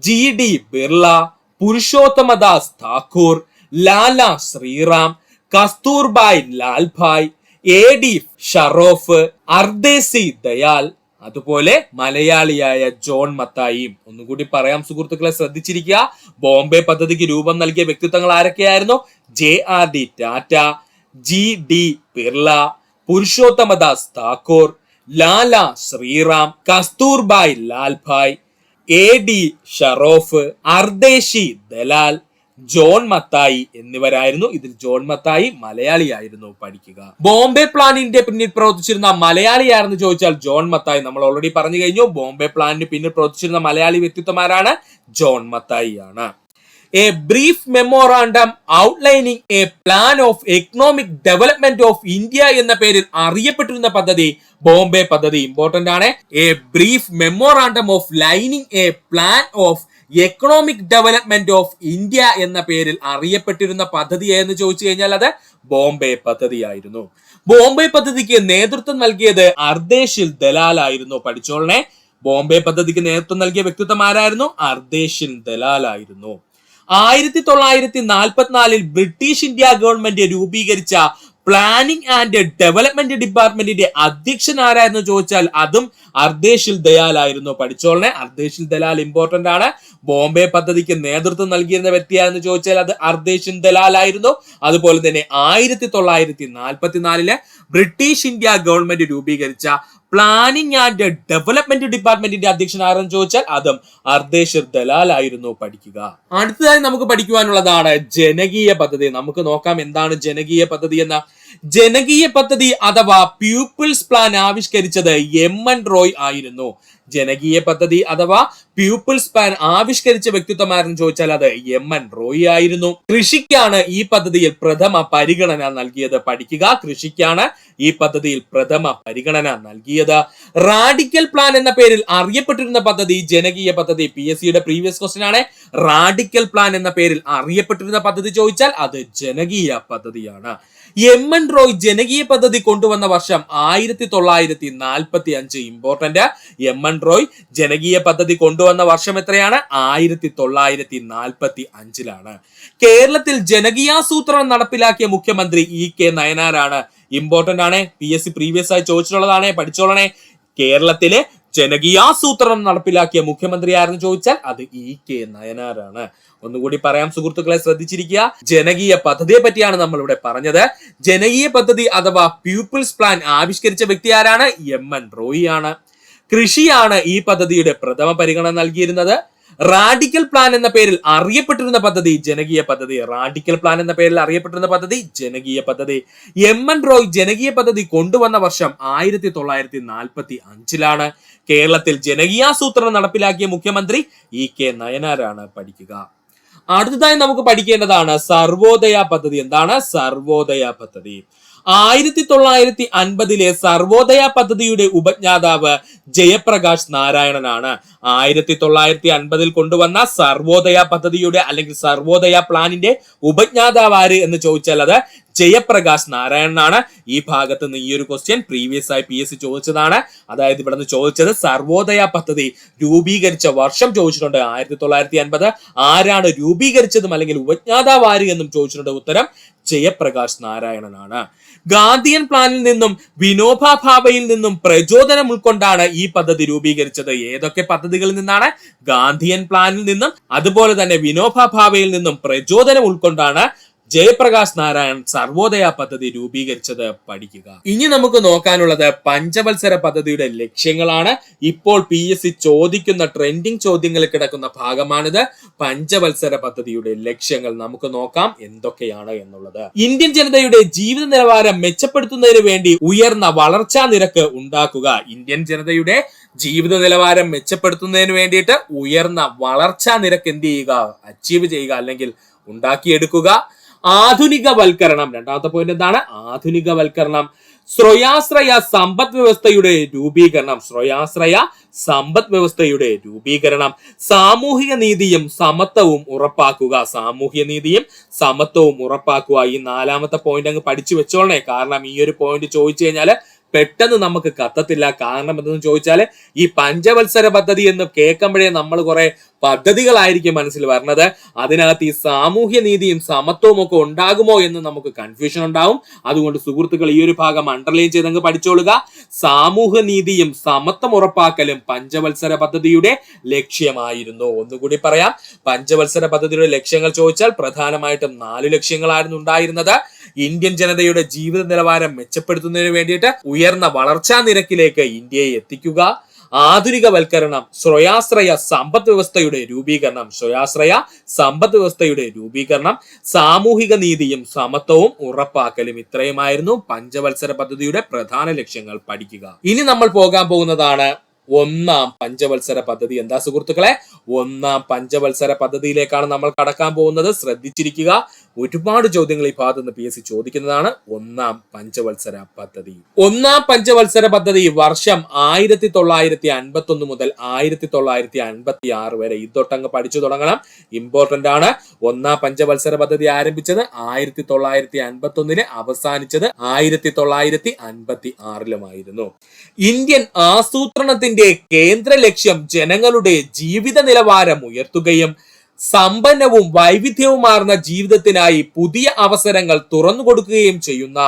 GD Birla, Purushottamdas Thakur, Lala Shriram, Kasturbhai Lalbhai, AD Shroff, അർദേശി Dayal, അതുപോലെ മലയാളിയായ ജോൺ മത്തായിയും. ഒന്നുകൂടി പറയാം സുഹൃത്തുക്കളെ, ശ്രദ്ധിച്ചിരിക്കുക. ബോംബെ പദ്ധതിക്ക് രൂപം നൽകിയ വ്യക്തിത്വങ്ങൾ ആരൊക്കെയായിരുന്നു? JRD Tata, GD Birla, Purushottamdas Thakur, Lala Shriram, Kasturbhai Lalbhai, AD Shroff, Ardeshir Dalal, John Mathai എന്നിവരായിരുന്നു. ഇതിൽ ജോൺ മത്തായി മലയാളിയായിരുന്നു. പഠിക്കുക. ബോംബെ പ്ലാനിന്റെ പിന്നിൽ പ്രവർത്തിച്ചിരുന്ന മലയാളിയാണെന്ന് ചോദിച്ചാൽ ജോൺ മത്തായി. നമ്മൾ ഓൾറെഡി പറഞ്ഞു കഴിഞ്ഞു. ബോംബെ പ്ലാനിന് പിന്നിൽ പ്രവർത്തിച്ചിരുന്ന മലയാളി വ്യക്തിത്വമാരാണ്? ജോൺ മത്തായി ആണ്. A brief memorandum outlining A plan of economic development of India എന്ന പേരിൽ അറിയപ്പെട്ടിരുന്ന പദ്ധതി ബോംബെ പദ്ധതി. ഇമ്പോർട്ടന്റ് ആണ്. A brief memorandum of lining A plan of economic development of India എന്ന പേരിൽ അറിയപ്പെട്ടിരുന്ന പദ്ധതി എന്ന് ചോദിച്ചു കഴിഞ്ഞാൽ അത് ബോംബെ പദ്ധതിയായിരുന്നു. ബോംബെ പദ്ധതിക്ക് നേതൃത്വം നൽകിയത് അർദേശിൽ ദലാൽ ആയിരുന്നു. പഠിച്ചോളനെ, ബോംബെ പദ്ധതിക്ക് നേതൃത്വം നൽകിയ വ്യക്തിത്വം ആരായിരുന്നു? അർദേശിൽ ദലാൽ ആയിരുന്നു. 1944 ബ്രിട്ടീഷ് ഇന്ത്യ ഗവൺമെന്റ് രൂപീകരിച്ച പ്ലാനിംഗ് ആൻഡ് ഡെവലപ്മെന്റ് ഡിപ്പാർട്ട്മെന്റിന്റെ അധ്യക്ഷൻ ആരായിരുന്നു ചോദിച്ചാൽ അതും അർദേശിൽ ദയാൽ ആയിരുന്നു. പഠിച്ചോളനെ, അർദേശിൽ ദലാൽ ഇമ്പോർട്ടന്റ് ആണ്. ബോംബെ പദ്ധതിക്ക് നേതൃത്വം നൽകിയിരുന്ന വ്യക്തിയാണെന്ന് ചോദിച്ചാൽ അത് അർദേശിൽ ദലാൽ ആയിരുന്നു. അതുപോലെ തന്നെ 1944 ബ്രിട്ടീഷ് ഇന്ത്യ ഗവൺമെന്റ് രൂപീകരിച്ച പ്ലാനിംഗ് ആൻഡ് ഡെവലപ്മെന്റ് ഡിപ്പാർട്ട്മെന്റിന്റെ അധ്യക്ഷൻ ആരെന്ന് ചോദിച്ചാൽ അതും അർദേശിൽ ദലാൽ ആയിരുന്നു. പഠിക്കുക. അടുത്തതായി നമുക്ക് പഠിക്കുവാനുള്ളതാണ് ജനകീയ പദ്ധതി. നമുക്ക് നോക്കാം എന്താണ് ജനകീയ പദ്ധതി എന്ന. ജനകീയ പദ്ധതി അഥവാ പീപ്പിൾസ് പ്ലാൻ ആവിഷ്കരിച്ചത് എം.എൻ. റോയ് ആയിരുന്നു. ജനകീയ പദ്ധതി അഥവാ പീപ്പിൾസ് പ്ലാൻ ആവിഷ്കരിച്ച വ്യക്തിത്വമാരെന്ന് ചോദിച്ചാൽ അത് എം.എൻ. റോയ് ആയിരുന്നു. കൃഷിക്കാണ് ഈ പദ്ധതിയിൽ പ്രഥമ പരിഗണന നൽകിയത്. പഠിക്കുക, കൃഷിക്കാണ് ഈ പദ്ധതിയിൽ പ്രഥമ പരിഗണന നൽകിയത്. റാഡിക്കൽ പ്ലാൻ എന്ന പേരിൽ അറിയപ്പെട്ടിരുന്ന പദ്ധതി ജനകീയ പദ്ധതി. PSCയുടെ പ്രീവിയസ് ക്വസ്റ്റ്യൻ ആണ്. റാഡിക്കൽ പ്ലാൻ എന്ന പേരിൽ അറിയപ്പെട്ടിരുന്ന പദ്ധതി ചോദിച്ചാൽ അത് ജനകീയ പദ്ധതിയാണ്. എം.എൻ. റോയ് ജനകീയ പദ്ധതി കൊണ്ടുവന്ന വർഷം 1945. ഇമ്പോർട്ടന്റ്. എം.എൻ. റോയ് ജനകീയ പദ്ധതി കൊണ്ടുവന്ന വർഷം എത്രയാണ്? 1945. കേരളത്തിൽ ജനകീയാസൂത്രണം നടപ്പിലാക്കിയ മുഖ്യമന്ത്രി E.K. നയനാരാണ്. ഇമ്പോർട്ടന്റ് ആണ്. PSC പ്രീവിയസ് ആയി ചോദിച്ചിട്ടുള്ളതാണ്, പഠിച്ചോളണേ. കേരളത്തിലെ ജനകീയാസൂത്രണം നടപ്പിലാക്കിയ മുഖ്യമന്ത്രി ആരെന്ന് ചോദിച്ചാൽ അത് E.K. നയനാരാണ്. ഒന്നുകൂടി പറയാം സുഹൃത്തുക്കളെ, ശ്രദ്ധിച്ചിരിക്കുക. ജനകീയ പദ്ധതിയെ പറ്റിയാണ് നമ്മൾ ഇവിടെ പറഞ്ഞത്. ജനകീയ പദ്ധതി അഥവാ പീപ്പിൾസ് പ്ലാൻ ആവിഷ്കരിച്ച വ്യക്തി ആരാണ്? എം.എൻ. റോയ് ആണ്. കൃഷിയാണ് ഈ പദ്ധതിയുടെ പ്രഥമ പരിഗണന നൽകിയിരുന്നത്. റാഡിക്കൽ പ്ലാൻ എന്ന പേരിൽ അറിയപ്പെട്ടിരുന്ന പദ്ധതി ജനകീയ പദ്ധതി. റാഡിക്കൽ പ്ലാൻ എന്ന പേരിൽ അറിയപ്പെട്ടിരുന്ന പദ്ധതി ജനകീയ പദ്ധതി. എം.എൻ. റോയ് ജനകീയ പദ്ധതി കൊണ്ടുവന്ന വർഷം 1945. കേരളത്തിൽ ജനകീയാസൂത്രണം നടപ്പിലാക്കിയ മുഖ്യമന്ത്രി E.K. നയനാരാണ്. പഠിക്കുക. അടുത്തതായി നമുക്ക് പഠിക്കേണ്ടതാണ് സർവോദയ പദ്ധതി. എന്താണ് സർവോദയ പദ്ധതി? 1950 സർവോദയ പദ്ധതിയുടെ ഉപജ്ഞാതാവ് ജയപ്രകാശ് നാരായണനാണ്. 1950 കൊണ്ടുവന്ന സർവോദയ പദ്ധതിയുടെ അല്ലെങ്കിൽ സർവോദയ പ്ലാനിന്റെ ഉപജ്ഞാതാവ് ആര് എന്ന് ചോദിച്ചാൽ അത് ജയപ്രകാശ് നാരായണനാണ്. ഈ ഭാഗത്ത് നിന്ന് ഈ ഒരു ക്വസ്റ്റ്യൻ പ്രീവിയസ് ആയി PSC ചോദിച്ചതാണ്. അതായത് ഇവിടെ നിന്ന് ചോദിച്ചത് സർവോദയ പദ്ധതി രൂപീകരിച്ച വർഷം ചോദിച്ചിട്ടുണ്ട്. 1950. ആരാണ് രൂപീകരിച്ചതും അല്ലെങ്കിൽ ഉപജ്ഞാതാവ് ആര് എന്നും ചോദിച്ചിട്ടുണ്ട്. ഉത്തരം ജയപ്രകാശ് നാരായണനാണ്. ഗാന്ധിയൻ പ്ലാനിൽ നിന്നും വിനോബ ഭാവയിൽ നിന്നും പ്രചോദനം ഉൾക്കൊണ്ടാണ് ഈ പദ്ധതി രൂപീകരിച്ചത്. ഏതൊക്കെ പദ്ധതികളിൽ നിന്നാണ്? ഗാന്ധിയൻ പ്ലാനിൽ നിന്നും അതുപോലെ തന്നെ വിനോബ ഭാവയിൽ നിന്നും പ്രചോദനം ഉൾക്കൊണ്ടാണ് ജയപ്രകാശ് നാരായൺ സർവോദയ പദ്ധതി രൂപീകരിച്ചത്. പഠിക്കുക. ഇനി നമുക്ക് നോക്കാനുള്ളത് പഞ്ചവത്സര പദ്ധതിയുടെ ലക്ഷ്യങ്ങളാണ്. ഇപ്പോൾ PSC ചോദിക്കുന്ന ട്രെൻഡിങ് ചോദ്യങ്ങളിൽ കിടക്കുന്ന ഭാഗമാണിത്. പഞ്ചവത്സര പദ്ധതിയുടെ ലക്ഷ്യങ്ങൾ നമുക്ക് നോക്കാം എന്തൊക്കെയാണ് എന്നുള്ളത്. ഇന്ത്യൻ ജനതയുടെ ജീവിത നിലവാരം മെച്ചപ്പെടുത്തുന്നതിന് വേണ്ടി ഉയർന്ന വളർച്ചാ നിരക്ക് ഉണ്ടാക്കുക. ഇന്ത്യൻ ജനതയുടെ ജീവിത നിലവാരം മെച്ചപ്പെടുത്തുന്നതിന് വേണ്ടിയിട്ട് ഉയർന്ന വളർച്ചാ നിരക്ക് എന്ത് ചെയ്യുക? അച്ചീവ് ചെയ്യുക അല്ലെങ്കിൽ ഉണ്ടാക്കിയെടുക്കുക. ആധുനികവൽക്കരണം. രണ്ടാമത്തെ പോയിന്റ് എന്താണ്? ആധുനികവൽക്കരണം. സ്വയാശ്രയ സമ്പദ് വ്യവസ്ഥയുടെ രൂപീകരണം. സ്വയാശ്രയ സമ്പദ് വ്യവസ്ഥയുടെ രൂപീകരണം. സാമൂഹിക നീതിയും സമത്വവും ഉറപ്പാക്കുക. സാമൂഹിക നീതിയും സമത്വവും ഉറപ്പാക്കുക. ഈ നാലാമത്തെ പോയിന്റ് അങ്ങ് പഠിച്ചു വെച്ചോളണേ. കാരണം ഈ ഒരു പോയിന്റ് ചോദിച്ചു കഴിഞ്ഞാൽ പെട്ടെന്ന് നമുക്ക് കത്തത്തില്ല. കാരണം എന്തെന്ന് ചോദിച്ചാൽ ഈ പഞ്ചവത്സര പദ്ധതി എന്ന് കേൾക്കുമ്പോഴേ നമ്മൾ കുറെ പദ്ധതികളായിരിക്കും മനസ്സിൽ വരുന്നത്. അതിനകത്ത് ഈ സാമൂഹ്യ നീതിയും സമത്വവും ഒക്കെ ഉണ്ടാകുമോ എന്ന് നമുക്ക് കൺഫ്യൂഷൻ ഉണ്ടാവും. അതുകൊണ്ട് സുഹൃത്തുക്കൾ ഈ ഒരു ഭാഗം അണ്ടർലൈൻ ചെയ്തങ്ങ് പഠിച്ചോളുക. സാമൂഹ്യ നീതിയും സമത്വം ഉറപ്പാക്കലും പഞ്ചവത്സര പദ്ധതിയുടെ ലക്ഷ്യമായിരുന്നു. ഒന്നുകൂടി പറയാം. പഞ്ചവത്സര പദ്ധതിയുടെ ലക്ഷ്യങ്ങൾ ചോദിച്ചാൽ പ്രധാനമായിട്ടും 4 ലക്ഷ്യങ്ങളായിരുന്നു ഉണ്ടായിരുന്നത്. ഇന്ത്യൻ ജനതയുടെ ജീവിത നിലവാരം മെച്ചപ്പെടുത്തുന്നതിന് വേണ്ടിയിട്ട് ഉയർന്ന വളർച്ചാ നിരക്കിലേക്ക് ഇന്ത്യയെ എത്തിക്കുക. ആധുനികവൽക്കരണം. സ്വയാശ്രയ സമ്പദ് വ്യവസ്ഥയുടെ രൂപീകരണം. സ്വയാശ്രയ സമ്പദ് വ്യവസ്ഥയുടെ രൂപീകരണം. സാമൂഹിക നീതിയും സമത്വവും ഉറപ്പാക്കലും. ഇത്രയുമായിരുന്നു പഞ്ചവത്സര പദ്ധതിയുടെ പ്രധാന ലക്ഷ്യങ്ങൾ. പഠിക്കുക. ഇനി നമ്മൾ പോകാൻ പോകുന്നതാണ് ഒന്നാം പഞ്ചവത്സര പദ്ധതി. എന്താ സുഹൃത്തുക്കളെ? ഒന്നാം പഞ്ചവത്സര പദ്ധതിയിലേക്കാണ് നമ്മൾ കടക്കാൻ പോകുന്നത്. ശ്രദ്ധിച്ചിരിക്കുക. ഒരുപാട് ചോദ്യങ്ങൾ ഈ ഭാഗത്ത് നിന്ന് PSC ചോദിക്കുന്നതാണ്. ഒന്നാം പഞ്ചവത്സര പദ്ധതി. ഒന്നാം പഞ്ചവത്സര പദ്ധതി വർഷം 1951 മുതൽ 1956 വരെ. ഇതൊട്ടങ്ങ് പഠിച്ചു തുടങ്ങണം. ഇമ്പോർട്ടന്റ് ആണ്. ഒന്നാം പഞ്ചവത്സര പദ്ധതി ആരംഭിച്ചത് 1951 അവസാനിച്ചത് 1956 ഇന്ത്യൻ ആസൂത്രണത്തിന്റെ കേന്ദ്ര ലക്ഷ്യം ജനങ്ങളുടെ ജീവിത നിലവാരം ഉയർത്തുകയും സമ്പന്നവും വൈവിധ്യവുമാർന്ന ജീവിതത്തിനായി പുതിയ അവസരങ്ങൾ തുറന്നു കൊടുക്കുകയും ചെയ്യുന്ന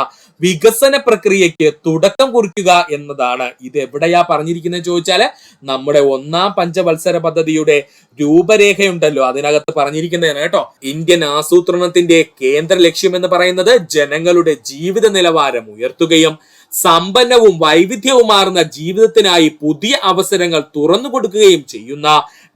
വികസന പ്രക്രിയയ്ക്ക് തുടക്കം കുറിക്കുക എന്നതാണ്. ഇത് എവിടെയാ പറഞ്ഞിരിക്കുന്നത് ചോദിച്ചാല് നമ്മുടെ ഒന്നാം പഞ്ചവത്സര പദ്ധതിയുടെ രൂപരേഖയുണ്ടല്ലോ, അതിനകത്ത് പറഞ്ഞിരിക്കുന്നതാണ് കേട്ടോ. ഇന്ത്യൻ ആസൂത്രണത്തിന്റെ കേന്ദ്ര ലക്ഷ്യം എന്ന് പറയുന്നത് ജനങ്ങളുടെ ജീവിത നിലവാരം ഉയർത്തുകയും സമ്പന്നവും വൈവിധ്യവുമാർന്ന ജീവിതത്തിനായി പുതിയ അവസരങ്ങൾ തുറന്നു കൊടുക്കുകയും ചെയ്യുന്ന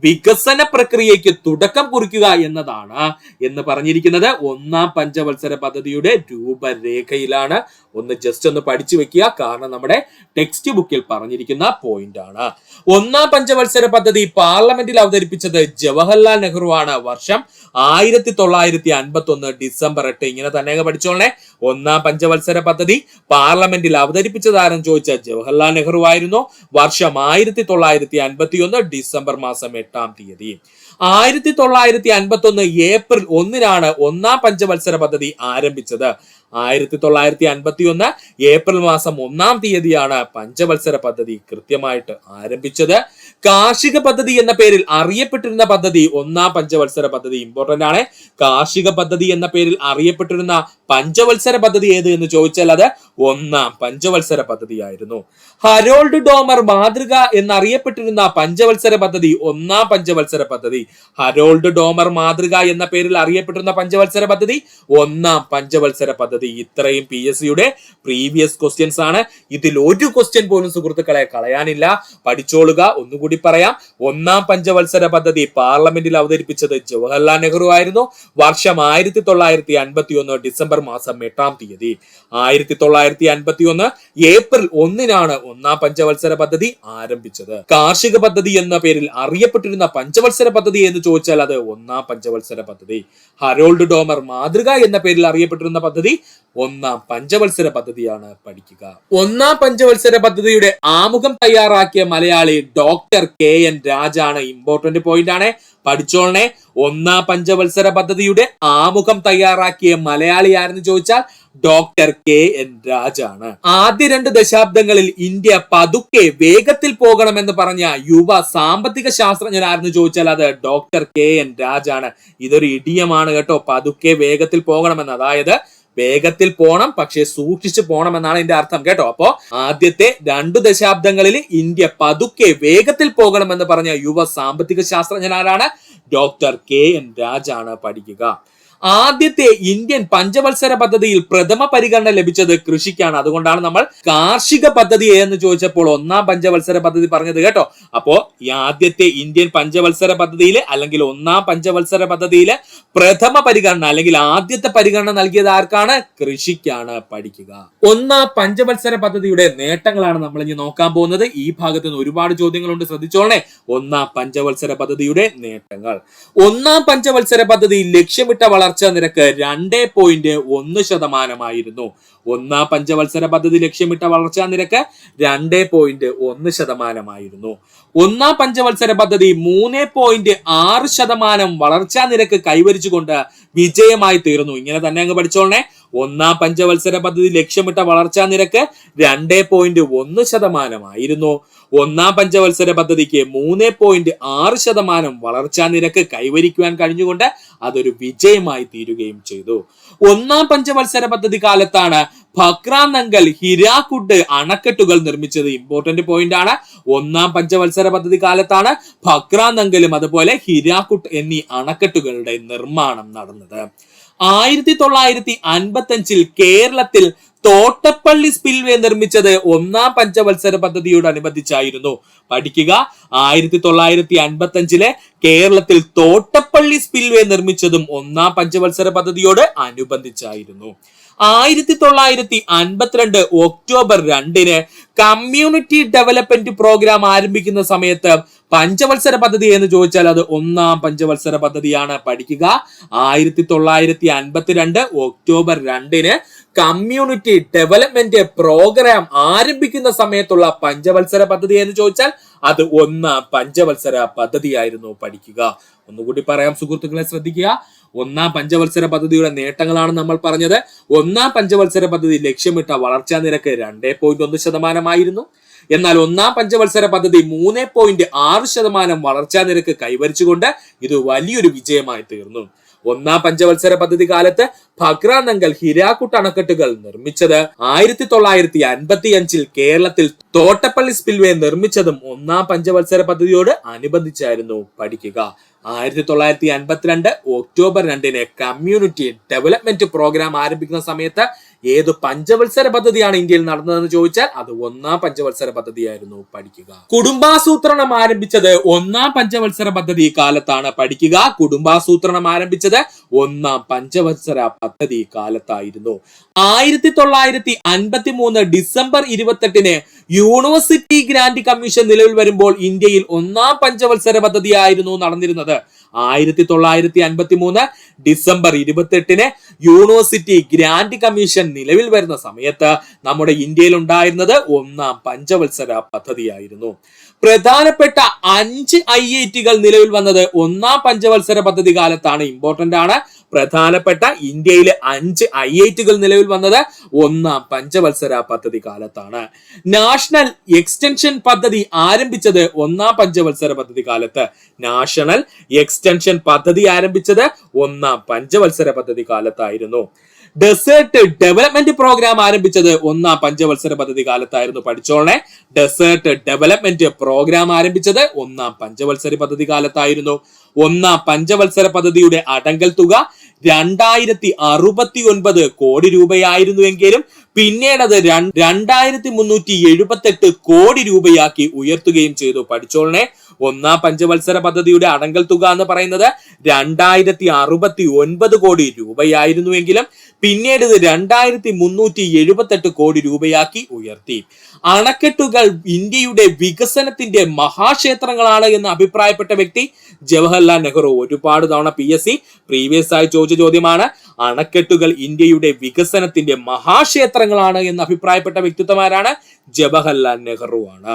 വികസന പ്രക്രിയയ്ക്ക് തുടക്കം കുറിക്കുക എന്നതാണ് എന്ന് പറഞ്ഞിരിക്കുന്നത് ഒന്നാം പഞ്ചവത്സര പദ്ധതിയുടെ രൂപരേഖയിലാണ്. ഒന്ന് ജസ്റ്റ് ഒന്ന് പഠിച്ചു വെക്കുക, കാരണം നമ്മുടെ ടെക്സ്റ്റ് ബുക്കിൽ പറഞ്ഞിരിക്കുന്ന പോയിന്റ് ആണ്. ഒന്നാം പഞ്ചവത്സര പദ്ധതി പാർലമെന്റിൽ അവതരിപ്പിച്ചത് ജവഹർലാൽ നെഹ്റു ആണ്. വർഷം 1951 ഡിസംബർ 8. ഇങ്ങനെ തന്നെ പഠിച്ചോളെ. ഒന്നാം പഞ്ചവത്സര പദ്ധതി പാർലമെന്റിൽ അവതരിപ്പിച്ചതാരെന്ന് ചോദിച്ച ജവഹർലാൽ നെഹ്റു ആയിരുന്നു. വർഷം 1951 ഡിസംബർ മാസം 8-ാം തീയതി. 1951 ഏപ്രിൽ 1-നാണ് ഒന്നാം പഞ്ചവത്സര പദ്ധതി ആരംഭിച്ചത്. 1951 ഏപ്രിൽ മാസം 1-ാം തീയതിയാണ് പഞ്ചവത്സര പദ്ധതി കൃത്യമായിട്ട് ആരംഭിച്ചത്. കാർഷിക പദ്ധതി എന്ന പേരിൽ അറിയപ്പെട്ടിരുന്ന പദ്ധതി ഒന്നാം പഞ്ചവത്സര പദ്ധതി. ഇമ്പോർട്ടന്റ് ആണ്. കാർഷിക പദ്ധതി എന്ന പേരിൽ അറിയപ്പെട്ടിരുന്ന പഞ്ചവത്സര പദ്ധതി ഏത് എന്ന് ചോദിച്ചാൽ അത് ഒന്നാം പഞ്ചവത്സര പദ്ധതിയായിരുന്നു. ഹരോൾഡ് ഡോമർ മാതൃക എന്നറിയപ്പെട്ടിരുന്ന പഞ്ചവത്സര പദ്ധതി ഒന്നാം പഞ്ചവത്സര പദ്ധതി. ഹരോൾഡ് ഡോമർ മാതൃക എന്ന പേരിൽ അറിയപ്പെട്ടിരുന്ന പഞ്ചവത്സര പദ്ധതി ഒന്നാം പഞ്ചവത്സര പദ്ധതി. ഇത്രയും PSCയുടെ പ്രീവിയസ് ക്വസ്റ്റ്യൻസ് ആണ്. ഇതിൽ ഒരു ക്വസ്റ്റ്യൻ പോലും സുഹൃത്തുക്കളെ കളയാനില്ല. പഠിച്ചോളുക. ഒന്നുകൂടി പറയാം. ഒന്നാം പഞ്ചവത്സര പദ്ധതി പാർലമെന്റിൽ അവതരിപ്പിച്ചത് ജവഹർലാൽ നെഹ്റു ആയിരുന്നു. വർഷം 1951 ഡിസംബർ മാസം 8-ാം തീയതി. 1951 ഏപ്രിൽ 1-നാണ് ഒന്നാം പഞ്ചവത്സര പദ്ധതി ആരംഭിച്ചത്. കാർഷിക പദ്ധതി എന്ന പേരിൽ അറിയപ്പെട്ടിരുന്ന പഞ്ചവത്സര പദ്ധതി എന്ന് ചോദിച്ചാൽ അത് ഒന്നാം പഞ്ചവത്സര പദ്ധതി. ഹരോൾഡ് ഡോമർ മാതൃക എന്ന പേരിൽ അറിയപ്പെട്ടിരുന്ന പദ്ധതി ഒന്നാം പഞ്ചവത്സര പദ്ധതിയാണ്. പഠിക്കുക. ഒന്നാം പഞ്ചവത്സര പദ്ധതിയുടെ ആമുഖം തയ്യാറാക്കിയ മലയാളി ഡോക്ടർ KN രാജാണ്. ഇമ്പോർട്ടന്റ് പോയിന്റ് ആണ്. പഠിച്ചോളനെ. ഒന്നാം പഞ്ചവത്സര പദ്ധതിയുടെ ആമുഖം തയ്യാറാക്കിയ മലയാളി ആരെന്ന് ചോദിച്ചാൽ ഡോക്ടർ KN രാജാണ്. ആദ്യ 2 ദശാബ്ദങ്ങളിൽ ഇന്ത്യ പതുക്കെ വേഗത്തിൽ പോകണമെന്ന് പറഞ്ഞ യുവ സാമ്പത്തിക ശാസ്ത്രജ്ഞൻ ആരെന്ന് ചോദിച്ചാൽ അത് ഡോക്ടർ KN രാജാണ്. ഇതൊരു ഇഡിയമാണ് കേട്ടോ. പതുക്കെ വേഗത്തിൽ പോകണമെന്ന്, അതായത് വേഗത്തിൽ പോണം പക്ഷെ സൂക്ഷിച്ചു പോണം എന്നാണ് ഇതിന്റെ അർത്ഥം കേട്ടോ. അപ്പോ ആദ്യത്തെ 2 ദശാബ്ദങ്ങളിൽ ഇന്ത്യ പതുക്കെ വേഗത്തിൽ പോകണമെന്ന് പറഞ്ഞ യുവ സാമ്പത്തിക ശാസ്ത്രജ്ഞൻ ആരാണ്? Doctor KN രാജാണ്. പഠിക്കുക. ആദ്യത്തെ ഇന്ത്യൻ പഞ്ചവത്സര പദ്ധതിയിൽ പ്രഥമ പരിഗണന ലഭിച്ചത് കൃഷിക്കാണ്. അതുകൊണ്ടാണ് നമ്മൾ കാർഷിക പദ്ധതി എന്ന് ചോദിച്ചപ്പോൾ ഒന്നാം പഞ്ചവത്സര പദ്ധതി പറഞ്ഞത് കേട്ടോ. അപ്പോ ഈ ആദ്യത്തെ ഇന്ത്യൻ പഞ്ചവത്സര പദ്ധതിയിൽ അല്ലെങ്കിൽ ഒന്നാം പഞ്ചവത്സര പദ്ധതിയിൽ പ്രഥമ പരിഗണന അല്ലെങ്കിൽ ആദ്യത്തെ പരിഗണന നൽകിയത് ആർക്കാണ്? കൃഷിക്കാണ്. പഠിക്കുക. ഒന്നാം പഞ്ചവത്സര പദ്ധതിയുടെ നേട്ടങ്ങളാണ് നമ്മൾ ഇനി നോക്കാൻ പോകുന്നത്. ഈ ഭാഗത്ത് നിന്ന് ഒരുപാട് ചോദ്യങ്ങളുണ്ട്, ശ്രദ്ധിച്ചോളേ. ഒന്നാം പഞ്ചവത്സര പദ്ധതിയുടെ നേട്ടങ്ങൾ. ഒന്നാം പഞ്ചവത്സര പദ്ധതി ലക്ഷ്യമിട്ട വളർച്ച നിരക്ക് 2.1%. ഒന്നാം പഞ്ചവത്സര പദ്ധതി ലക്ഷ്യമിട്ട വളർച്ചാ നിരക്ക് 2.1%. ഒന്നാം പഞ്ചവത്സര പദ്ധതി 3.6% വളർച്ചാ നിരക്ക് കൈവരിച്ചുകൊണ്ട് വിജയമായി തീർന്നു. ഇങ്ങനെ തന്നെ അങ്ങ് പഠിച്ചോളണേ. ഒന്നാം പഞ്ചവത്സര പദ്ധതി ലക്ഷ്യമിട്ട വളർച്ചാ നിരക്ക് 2.1%. ഒന്നാം പഞ്ചവത്സര പദ്ധതിക്ക് 3.6% വളർച്ചാ നിരക്ക് കൈവരിക്കുവാൻ കഴിഞ്ഞുകൊണ്ട് അതൊരു വിജയമായി തീരുകയും ചെയ്തു. ഒന്നാം പഞ്ചവത്സര പദ്ധതി കാലത്താണ് ഭക്രാനങ്കൽ, ഹിരാക്കുഡ് അണക്കെട്ടുകൾ നിർമ്മിച്ചത്. ഇമ്പോർട്ടന്റ് പോയിന്റ് ആണ്. ഒന്നാം പഞ്ചവത്സര പദ്ധതി കാലത്താണ് ഭക്രാനങ്കലും അതുപോലെ ഹിരാക്കുഡ് എന്നീ അണക്കെട്ടുകളുടെ നിർമ്മാണം നടന്നത്. 1955 കേരളത്തിൽ തോട്ടപ്പള്ളി സ്പിൽവേ നിർമ്മിച്ചത് ഒന്നാം പഞ്ചവത്സര പദ്ധതിയോടനുബന്ധിച്ചായിരുന്നു. പഠിക്കുക. 1955 കേരളത്തിൽ തോട്ടപ്പള്ളി സ്പിൽവേ നിർമ്മിച്ചതും ഒന്നാം പഞ്ചവത്സര പദ്ധതിയോട് അനുബന്ധിച്ചായിരുന്നു. 1952 ഒക്ടോബർ 2 കമ്മ്യൂണിറ്റി ഡെവലപ്മെന്റ് പ്രോഗ്രാം ആരംഭിക്കുന്ന സമയത്ത് പഞ്ചവത്സര പദ്ധതി എന്ന് ചോദിച്ചാൽ അത് ഒന്നാം പഞ്ചവത്സര പദ്ധതിയാണ്. പഠിക്കുക. 1952 ഒക്ടോബർ 2 കമ്മ്യൂണിറ്റി ഡെവലപ്മെന്റ് പ്രോഗ്രാം ആരംഭിക്കുന്ന സമയത്തുള്ള പഞ്ചവത്സര പദ്ധതി എന്ന് ചോദിച്ചാൽ അത് ഒന്നാം പഞ്ചവത്സര പദ്ധതിയായിരുന്നു. പഠിക്കുക. ഒന്നുകൂടി പറയാം സുഹൃത്തുക്കളെ, ശ്രദ്ധിക്കുക. ഒന്നാം പഞ്ചവത്സര പദ്ധതിയുടെ നേട്ടങ്ങളാണ് നമ്മൾ പറഞ്ഞത്. ഒന്നാം പഞ്ചവത്സര പദ്ധതി ലക്ഷ്യമിട്ട വളർച്ചാ നിരക്ക് 2.1%. എന്നാൽ ഒന്നാം പഞ്ചവത്സര പദ്ധതി 3.6% വളർച്ചാ നിരക്ക് കൈവരിച്ചുകൊണ്ട് ഇത് വലിയൊരു വിജയമായി തീർന്നു. ഒന്നാം പഞ്ചവത്സര പദ്ധതി കാലത്ത് ഭക്രാനങ്കൽ, ഹിരാക്കുഡ് അണക്കെട്ടുകൾ നിർമ്മിച്ചത്. 1955 കേരളത്തിൽ തോട്ടപ്പള്ളി സ്പിൽവേ നിർമ്മിച്ചതും ഒന്നാം പഞ്ചവത്സര പദ്ധതിയോട് അനുബന്ധിച്ചായിരുന്നു. പഠിക്കുക. 1952 ഒക്ടോബർ 2 കമ്മ്യൂണിറ്റി ഡെവലപ്മെന്റ് പ്രോഗ്രാം ആരംഭിക്കുന്ന സമയത്ത് ഏത് പഞ്ചവത്സര പദ്ധതിയാണ് ഇന്ത്യയിൽ നടന്നതെന്ന് ചോദിച്ചാൽ അത് ഒന്നാം പഞ്ചവത്സര പദ്ധതിയായിരുന്നു. പഠിക്കുക. കുടുംബാസൂത്രണം ആരംഭിച്ചത് ഒന്നാം പഞ്ചവത്സര പദ്ധതി കാലത്താണ്. പഠിക്കുക. കുടുംബാസൂത്രണം ആരംഭിച്ചത് ഒന്നാം പഞ്ചവത്സര പദ്ധതി കാലത്തായിരുന്നു. 1953 ഡിസംബർ 28 യൂണിവേഴ്സിറ്റി ഗ്രാന്റ് കമ്മീഷൻ നിലവിൽ വരുമ്പോൾ ഇന്ത്യയിൽ ഒന്നാം പഞ്ചവത്സര പദ്ധതിയായിരുന്നു നടന്നിരുന്നത്. 1953 ഡിസംബർ 28 യൂണിവേഴ്സിറ്റി ഗ്രാന്റ് കമ്മീഷൻ നിലവിൽ വരുന്ന സമയത്ത് നമ്മുടെ ഇന്ത്യയിൽ ഉണ്ടായിരുന്നത് ഒന്നാം പഞ്ചവത്സര പദ്ധതിയായിരുന്നു. പ്രധാനപ്പെട്ട 5 IITകൾ നിലവിൽ വന്നത് ഒന്നാം പഞ്ചവത്സര പദ്ധതി കാലത്താണ്. ഇമ്പോർട്ടന്റ് ആണ്. പ്രധാനപ്പെട്ട ഇന്ത്യയിലെ 5 IITകൾ നിലവിൽ വന്നത് ഒന്നാം പഞ്ചവത്സര പദ്ധതി കാലത്താണ്. നാഷണൽ എക്സ്റ്റൻഷൻ പദ്ധതി ആരംഭിച്ചത് ഒന്നാം പഞ്ചവത്സര പദ്ധതി കാലത്ത്. നാഷണൽ എക്സ്റ്റൻഷൻ പദ്ധതി ആരംഭിച്ചത് ഒന്നാം പഞ്ചവത്സര പദ്ധതി കാലത്തായിരുന്നു. ഡെസേർട്ട് ഡെവലപ്മെന്റ് പ്രോഗ്രാം ആരംഭിച്ചത് ഒന്നാം പഞ്ചവത്സര പദ്ധതി കാലത്തായിരുന്നു. പഠിച്ചോളെ. ഡെസേർട്ട് ഡെവലപ്മെന്റ് പ്രോഗ്രാം ആരംഭിച്ചത് ഒന്നാം പഞ്ചവത്സര പദ്ധതി കാലത്തായിരുന്നു. ഒന്നാം പഞ്ചവത്സര പദ്ധതിയുടെ അടങ്കൽ തുക 2069 കോടി രൂപയായിരുന്നുവെങ്കിലും പിന്നീട് അത് 2378 കോടി രൂപയാക്കി ഉയർത്തുകയും ചെയ്തു. പഠിച്ചോളനെ. ഒന്നാം പഞ്ചവത്സര പദ്ധതിയുടെ അടങ്കൽ തുക എന്ന് പറയുന്നത് 2069 കോടി രൂപയായിരുന്നുവെങ്കിലും പിന്നീട് ഇത് 2378 കോടി രൂപയാക്കി ഉയർത്തി. അണക്കെട്ടുകൾ ഇന്ത്യയുടെ വികസനത്തിന്റെ മഹാക്ഷേത്രങ്ങളാണ് എന്ന് അഭിപ്രായപ്പെട്ട വ്യക്തി ജവഹർലാൽ നെഹ്റു. ഒരുപാട് തവണ PSC പ്രീവിയസ് ആയി ചോദിച്ച ചോദ്യമാണ്. അണക്കെട്ടുകൾ ഇന്ത്യയുടെ വികസനത്തിന്റെ മഹാക്ഷേത്രങ്ങളാണ് എന്ന് അഭിപ്രായപ്പെട്ട വ്യക്തിത്വമാരാണ്? ജവഹർലാൽ നെഹ്റു ആണ്.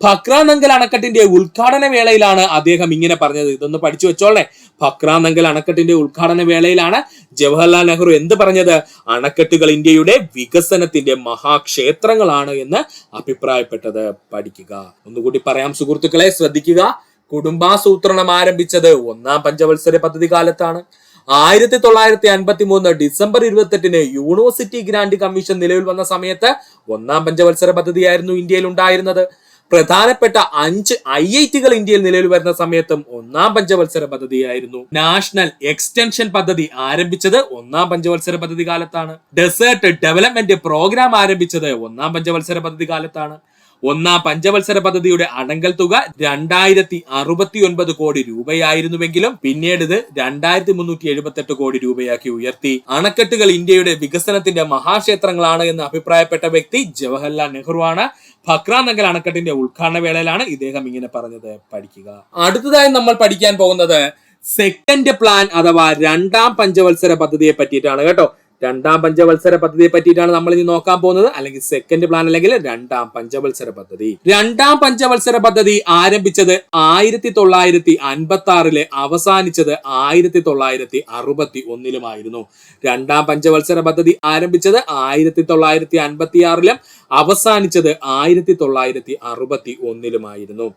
ഭക്രാനങ്കൽ അണക്കെട്ടിന്റെ ഉദ്ഘാടന വേളയിലാണ് അദ്ദേഹം ഇങ്ങനെ പറഞ്ഞത്. ഇതൊന്ന് പഠിച്ചു വെച്ചോളെ. ഭക്രാനങ്കൽ അണക്കെട്ടിന്റെ ഉദ്ഘാടന വേളയിലാണ് ജവഹർലാൽ നെഹ്റു എന്ത് പറഞ്ഞത്? അണക്കെട്ടുകൾ ഇന്ത്യയുടെ വികസനത്തിന്റെ മഹാക്ഷേത്രങ്ങളാണ് എന്ന് അഭിപ്രായപ്പെട്ടത്. പഠിക്കുക. ഒന്നുകൂടി പറയാം സുഹൃത്തുക്കളെ, ശ്രദ്ധിക്കുക. കുടുംബാസൂത്രണം ആരംഭിച്ചത് ഒന്നാം പഞ്ചവത്സര പദ്ധതി കാലത്താണ്. 1953 ഡിസംബർ 28 യൂണിവേഴ്സിറ്റി ഗ്രാന്റ് കമ്മീഷൻ നിലവിൽ വന്ന സമയത്ത് ഒന്നാം പഞ്ചവത്സര പദ്ധതിയായിരുന്നു ഇന്ത്യയിൽ ഉണ്ടായിരുന്നത്. പ്രധാനപ്പെട്ട 5 IITകൾ ഇന്ത്യയിൽ നിലവിൽ വരുന്ന സമയത്തും ഒന്നാം പഞ്ചവത്സര പദ്ധതിയായിരുന്നു. നാഷണൽ എക്സ്റ്റൻഷൻ പദ്ധതി ആരംഭിച്ചത് ഒന്നാം പഞ്ചവത്സര പദ്ധതി കാലത്താണ്. ഡെസേർട്ട് ഡെവലപ്മെന്റ് പ്രോഗ്രാം ആരംഭിച്ചത് ഒന്നാം പഞ്ചവത്സര പദ്ധതി കാലത്താണ്. ഒന്നാം പഞ്ചവത്സര പദ്ധതിയുടെ അടങ്കൽ തുക 2069 കോടി രൂപയായിരുന്നുവെങ്കിലും പിന്നീട് ഇത് 2378 കോടി രൂപയാക്കി ഉയർത്തി. അണക്കെട്ടുകൾ ഇന്ത്യയുടെ വികസനത്തിന്റെ മഹാക്ഷേത്രങ്ങളാണ് എന്ന് അഭിപ്രായപ്പെട്ട വ്യക്തി ജവഹർലാൽ നെഹ്റു ആണ്. ഭക്രാനങ്കൽ അണക്കെട്ടിന്റെ ഉദ്ഘാടന വേളയിലാണ് ഇദ്ദേഹം ഇങ്ങനെ പറഞ്ഞത്. പഠിക്കുക. അടുത്തതായി നമ്മൾ പഠിക്കാൻ പോകുന്നത് സെക്കൻഡ് പ്ലാൻ അഥവാ രണ്ടാം പഞ്ചവത്സര പദ്ധതിയെ പറ്റിയിട്ടാണ് കേട്ടോ. രണ്ടാം പഞ്ചവത്സര പദ്ധതിയെ പറ്റിയിട്ടാണ് നമ്മൾ ഇനി നോക്കാൻ പോകുന്നത്. അല്ലെങ്കിൽ സെക്കൻഡ് പ്ലാൻ അല്ലെങ്കിൽ രണ്ടാം പഞ്ചവത്സര പദ്ധതി. രണ്ടാം പഞ്ചവത്സര പദ്ധതി ആരംഭിച്ചത് 1956 അവസാനിച്ചത് 1961 രണ്ടാം പഞ്ചവത്സര പദ്ധതി ആരംഭിച്ചത് 1956 അവസാനിച്ചത് 1961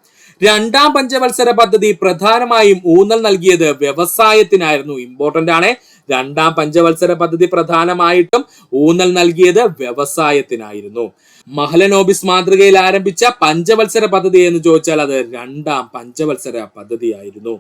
രണ്ടാം പഞ്ചവത്സര പദ്ധതി പ്രധാനമായും ഊന്നൽ നൽകിയത് വ്യവസായത്തിനായിരുന്നു. ഇമ്പോർട്ടന്റ് ആണ്. രണ്ടാം പഞ്ചവത്സര പദ്ധതി പ്രധാനമായിട്ടും ഊന്നൽ നൽകിയത് വ്യവസായത്തിനായിരുന്നു. മഹലനോബിസ് മാതൃകയിൽ ആരംഭിച്ച പഞ്ചവത്സര പദ്ധതി എന്ന് ചോദിച്ചാൽ അത് രണ്ടാം പഞ്ചവത്സര പദ്ധതിയായിരുന്നു.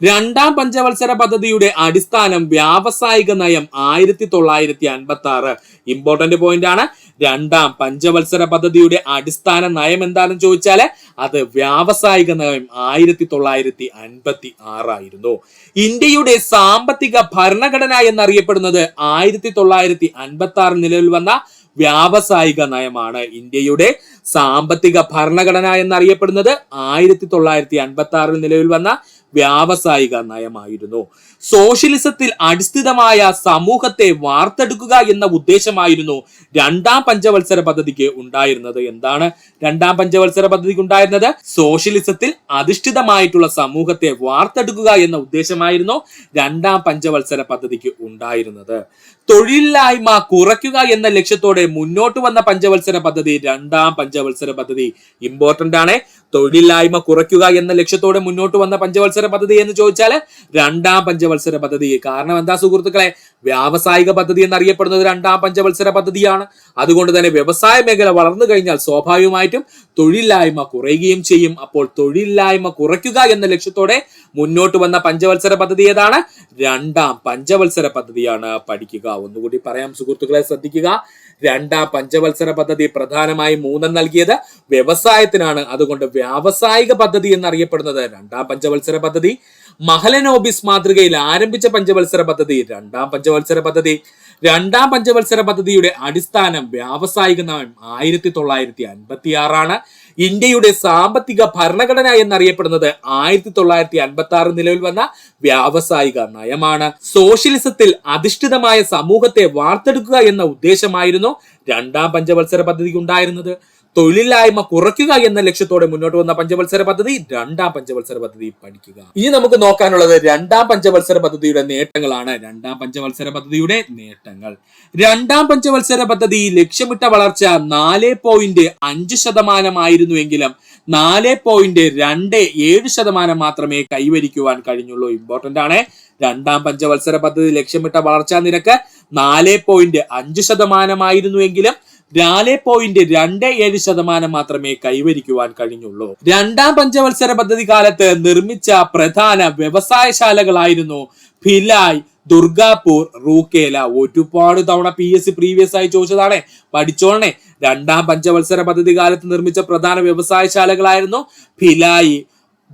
രണ്ടാം പഞ്ചവത്സര പദ്ധതിയുടെ അടിസ്ഥാനം വ്യാവസായിക നയം 1956. ഇമ്പോർട്ടന്റ് പോയിന്റ് ആണ്. രണ്ടാം പഞ്ചവത്സര പദ്ധതിയുടെ അടിസ്ഥാന നയം എന്താണെന്ന് ചോദിച്ചാല് അത് വ്യാവസായിക നയം 1956 ആയിരുന്നു. ഇന്ത്യയുടെ സാമ്പത്തിക ഭരണഘടന എന്നറിയപ്പെടുന്നത് 1956 നിലവിൽ വന്ന വ്യാവസായിക നയമാണ്. ഇന്ത്യയുടെ സാമ്പത്തിക ഭരണഘടന എന്നറിയപ്പെടുന്നത് 1956 നിലവിൽ വന്ന വ്യാവസായിക നയമായിരുന്നു. സോഷ്യലിസത്തിൽ അടിസ്ഥിതമായ സമൂഹത്തെ വാർത്തെടുക്കുക എന്ന ഉദ്ദേശമായിരുന്നു രണ്ടാം പഞ്ചവത്സര പദ്ധതിക്ക് ഉണ്ടായിരുന്നത്. എന്താണ് രണ്ടാം പഞ്ചവത്സര പദ്ധതിക്ക് ഉണ്ടായിരുന്നത്? സോഷ്യലിസത്തിൽ അധിഷ്ഠിതമായിട്ടുള്ള സമൂഹത്തെ വാർത്തെടുക്കുക എന്ന ഉദ്ദേശമായിരുന്നു രണ്ടാം പഞ്ചവത്സര പദ്ധതിക്ക് ഉണ്ടായിരുന്നത്. തൊഴിലില്ലായ്മ കുറയ്ക്കുക എന്ന ലക്ഷ്യത്തോടെ മുന്നോട്ട് വന്ന പഞ്ചവത്സര പദ്ധതി രണ്ടാം പഞ്ചവത്സര പദ്ധതി. ഇമ്പോർട്ടന്റ് ആണ്. തൊഴിലില്ലായ്മ കുറയ്ക്കുക എന്ന ലക്ഷ്യത്തോടെ മുന്നോട്ട് വന്ന പഞ്ചവത്സര പദ്ധതി എന്ന് ചോദിച്ചാൽ രണ്ടാം പഞ്ചവത്സര പദ്ധതി. കാരണം എന്താ സുഹൃത്തുക്കളെ, വ്യാവസായിക പദ്ധതി എന്നറിയപ്പെടുന്നത് രണ്ടാം പഞ്ചവത്സര പദ്ധതിയാണ്. അതുകൊണ്ട് തന്നെ വ്യവസായ മേഖല വളർന്നു കഴിഞ്ഞാൽ സ്വാഭാവികമായിട്ടും തൊഴിലില്ലായ്മ കുറയുകയും ചെയ്യും. അപ്പോൾ തൊഴിലില്ലായ്മ കുറയ്ക്കുക എന്ന ലക്ഷ്യത്തോടെ മുന്നോട്ട് വന്ന പഞ്ചവത്സര പദ്ധതി ഏതാണ്? രണ്ടാം പഞ്ചവത്സര പദ്ധതിയാണ്. പഠിക്കുക. ഒന്നുകൂടി പറയാം സുഹൃത്തുക്കളെ, ശ്രദ്ധിക്കുക. രണ്ടാം പഞ്ചവത്സര പദ്ധതി പ്രധാനമായും ഊന്നൽ നൽകിയത് വ്യവസായത്തിനാണ്. അതുകൊണ്ട് വ്യാവസായിക പദ്ധതി എന്നറിയപ്പെടുന്നത് രണ്ടാം പഞ്ചവത്സര പദ്ധതി. മഹലനോബിസ് മാതൃകയിൽ ആരംഭിച്ച പഞ്ചവത്സര പദ്ധതി രണ്ടാം പഞ്ചവത്സര പദ്ധതി. രണ്ടാം പഞ്ചവത്സര പദ്ധതിയുടെ അടിസ്ഥാനം വ്യാവസായിക നയം 1956 ഇന്ത്യയുടെ സാമ്പത്തിക ഭരണഘടന എന്നറിയപ്പെടുന്നത് 1956 നിലവിൽ വന്ന വ്യാവസായിക നയമാണ്. സോഷ്യലിസത്തിൽ അധിഷ്ഠിതമായ സമൂഹത്തെ വാർത്തെടുക്കുക എന്ന ഉദ്ദേശമായിരുന്നു രണ്ടാം പഞ്ചവത്സര പദ്ധതിക്ക് ഉണ്ടായിരുന്നത്. തൊഴിലില്ലായ്മ കുറയ്ക്കുക എന്ന ലക്ഷ്യത്തോടെ മുന്നോട്ട് വന്ന പഞ്ചവത്സര പദ്ധതി രണ്ടാം പഞ്ചവത്സര പദ്ധതി. പഠിക്കുക. ഇനി നമുക്ക് നോക്കാനുള്ളത് രണ്ടാം പഞ്ചവത്സര പദ്ധതിയുടെ നേട്ടങ്ങളാണ്. രണ്ടാം പഞ്ചവത്സര പദ്ധതിയുടെ നേട്ടങ്ങൾ. രണ്ടാം പഞ്ചവത്സര പദ്ധതി ലക്ഷ്യമിട്ട വളർച്ച 4.5% എങ്കിലും 4.27% മാത്രമേ കൈവരിക്കുവാൻ കഴിഞ്ഞുള്ളൂ. ഇമ്പോർട്ടന്റ് ആണ്. രണ്ടാം പഞ്ചവത്സര പദ്ധതി ലക്ഷ്യമിട്ട വളർച്ചാ നിരക്ക് 4.5% എങ്കിലും 4.27% മാത്രമേ കൈവരിക്കുവാൻ കഴിഞ്ഞുള്ളൂ. രണ്ടാം പഞ്ചവത്സര പദ്ധതി കാലത്ത് നിർമ്മിച്ച പ്രധാന വ്യവസായശാലകളായിരുന്നു ഭിലായ്, ദുർഗാപൂർ, റൂർക്കേല. ഒരുപാട് തവണ PSC പ്രീവിയസ് ആയി ചോദിച്ചതാണ്, പഠിച്ചോളണേ. രണ്ടാം പഞ്ചവത്സര പദ്ധതി കാലത്ത് നിർമ്മിച്ച പ്രധാന വ്യവസായശാലകളായിരുന്നു ഭിലായ്,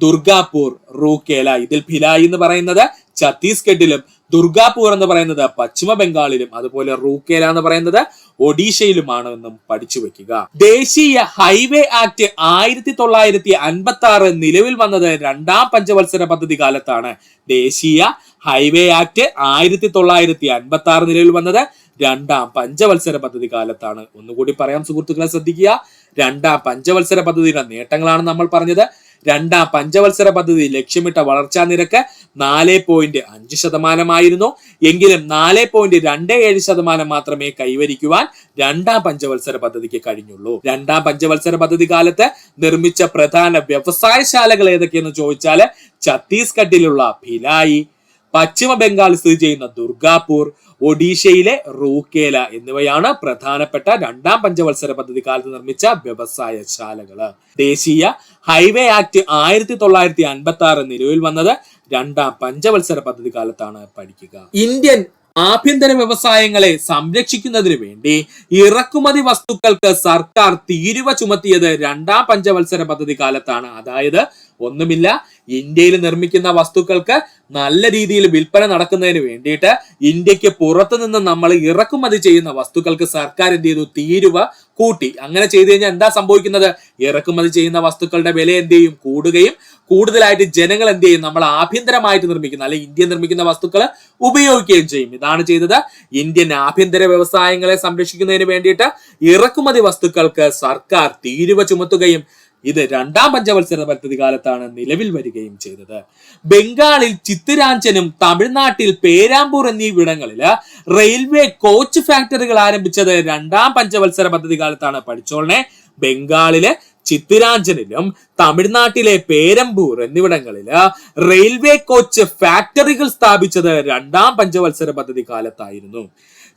ദുർഗാപൂർ, റൂർക്കേല. ഇതിൽ ഭിലായ് എന്ന് പറയുന്നത് ഛത്തീസ്ഗഡിലും ദുർഗാപൂർ എന്ന് പറയുന്നത് പശ്ചിമ ബംഗാളിലും അതുപോലെ റൂർക്കേല എന്ന് പറയുന്നത് ഒഡീഷയിലുമാണ് എന്നും പഠിച്ചു വെക്കുക. ദേശീയ ഹൈവേ ആക്ട് 1956 നിലവിൽ വന്നത് രണ്ടാം പഞ്ചവത്സര പദ്ധതി കാലത്താണ്. ദേശീയ ഹൈവേ ആക്ട് 1956 നിലവിൽ വന്നത് രണ്ടാം പഞ്ചവത്സര പദ്ധതി കാലത്താണ്. ഒന്നുകൂടി പറയാം സുഹൃത്തുക്കളെ, ശ്രദ്ധിക്കുക. രണ്ടാം പഞ്ചവത്സര പദ്ധതിയുടെ നേട്ടങ്ങളാണ് നമ്മൾ പറഞ്ഞത്. രണ്ടാം പഞ്ചവത്സര പദ്ധതി ലക്ഷ്യമിട്ട വളർച്ചാ നിരക്ക് 4.5% എങ്കിലും 4.27% മാത്രമേ കൈവരിക്കുവാൻ രണ്ടാം പഞ്ചവത്സര പദ്ധതിക്ക് കഴിഞ്ഞുള്ളൂ. രണ്ടാം പഞ്ചവത്സര പദ്ധതി കാലത്ത് നിർമ്മിച്ച പ്രധാന വ്യവസായശാലകൾ ഏതൊക്കെയെന്ന് ചോദിച്ചാൽ ഛത്തീസ്ഗഡിലുള്ള ഭിലായി, പശ്ചിമ ബംഗാൾ സ്ഥിതി ചെയ്യുന്ന ദുർഗാപൂർ, ഒഡീഷയിലെ റൂർക്കേല എന്നിവയാണ് പ്രധാനപ്പെട്ട രണ്ടാം പഞ്ചവത്സര പദ്ധതി കാലത്ത് നിർമ്മിച്ച വ്യവസായശാലകള്. ദേശീയ ഹൈവേ ആക്ട് 1956 നിലവിൽ വന്നത് രണ്ടാം പഞ്ചവത്സര പദ്ധതി കാലത്താണ്. പഠിക്കുക. ഇന്ത്യൻ ആഭ്യന്തര വ്യവസായങ്ങളെ സംരക്ഷിക്കുന്നതിന് വേണ്ടി ഇറക്കുമതി വസ്തുക്കൾക്ക് സർക്കാർ തീരുവ ചുമത്തിയത് രണ്ടാം പഞ്ചവത്സര പദ്ധതി കാലത്താണ്. അതായത് ഒന്നുമില്ല, ഇന്ത്യയിൽ നിർമ്മിക്കുന്ന വസ്തുക്കൾക്ക് നല്ല രീതിയിൽ വിൽപ്പന നടക്കുന്നതിന് വേണ്ടിയിട്ട് ഇന്ത്യക്ക് പുറത്തു നിന്ന് നമ്മൾ ഇറക്കുമതി ചെയ്യുന്ന വസ്തുക്കൾക്ക് സർക്കാർ എന്ത് ചെയ്തു? തീരുവ കൂട്ടി. അങ്ങനെ ചെയ്തു കഴിഞ്ഞാൽ എന്താ സംഭവിക്കുന്നത്? ഇറക്കുമതി ചെയ്യുന്ന വസ്തുക്കളുടെ വില എന്ത് ചെയ്യും? കൂടുകയും കൂടുതലായിട്ട് ജനങ്ങൾ എന്ത് ചെയ്യും? നമ്മൾ ആഭ്യന്തരമായിട്ട് നിർമ്മിക്കുന്ന അല്ലെങ്കിൽ ഇന്ത്യ നിർമ്മിക്കുന്ന വസ്തുക്കൾ ഉപയോഗിക്കുകയും ചെയ്യും. ഇതാണ് ചെയ്തത്. ഇന്ത്യൻ ആഭ്യന്തര വ്യവസായങ്ങളെ സംരക്ഷിക്കുന്നതിന് വേണ്ടിയിട്ട് ഇറക്കുമതി വസ്തുക്കൾക്ക് സർക്കാർ തീരുവ ചുമത്തുകയും ഇത് രണ്ടാം പഞ്ചവത്സര പദ്ധതി കാലത്താണ് നിലവിൽ വരികയും ചെയ്തത്. ബംഗാളിൽ ചിത്തരാഞ്ചനും തമിഴ്നാട്ടിൽ പേരാമ്പൂർ എന്നീവിടങ്ങളില് റെയിൽവേ കോച്ച് ഫാക്ടറികൾ ആരംഭിച്ചത് രണ്ടാം പഞ്ചവത്സര പദ്ധതി കാലത്താണ്. പഠിച്ചോളനെ. ബംഗാളിലെ ചിത്തരാഞ്ചനിലും തമിഴ്നാട്ടിലെ പേരമ്പൂർ എന്നിവിടങ്ങളില് റെയിൽവേ കോച്ച് ഫാക്ടറികൾ സ്ഥാപിച്ചത് രണ്ടാം പഞ്ചവത്സര പദ്ധതി കാലത്തായിരുന്നു.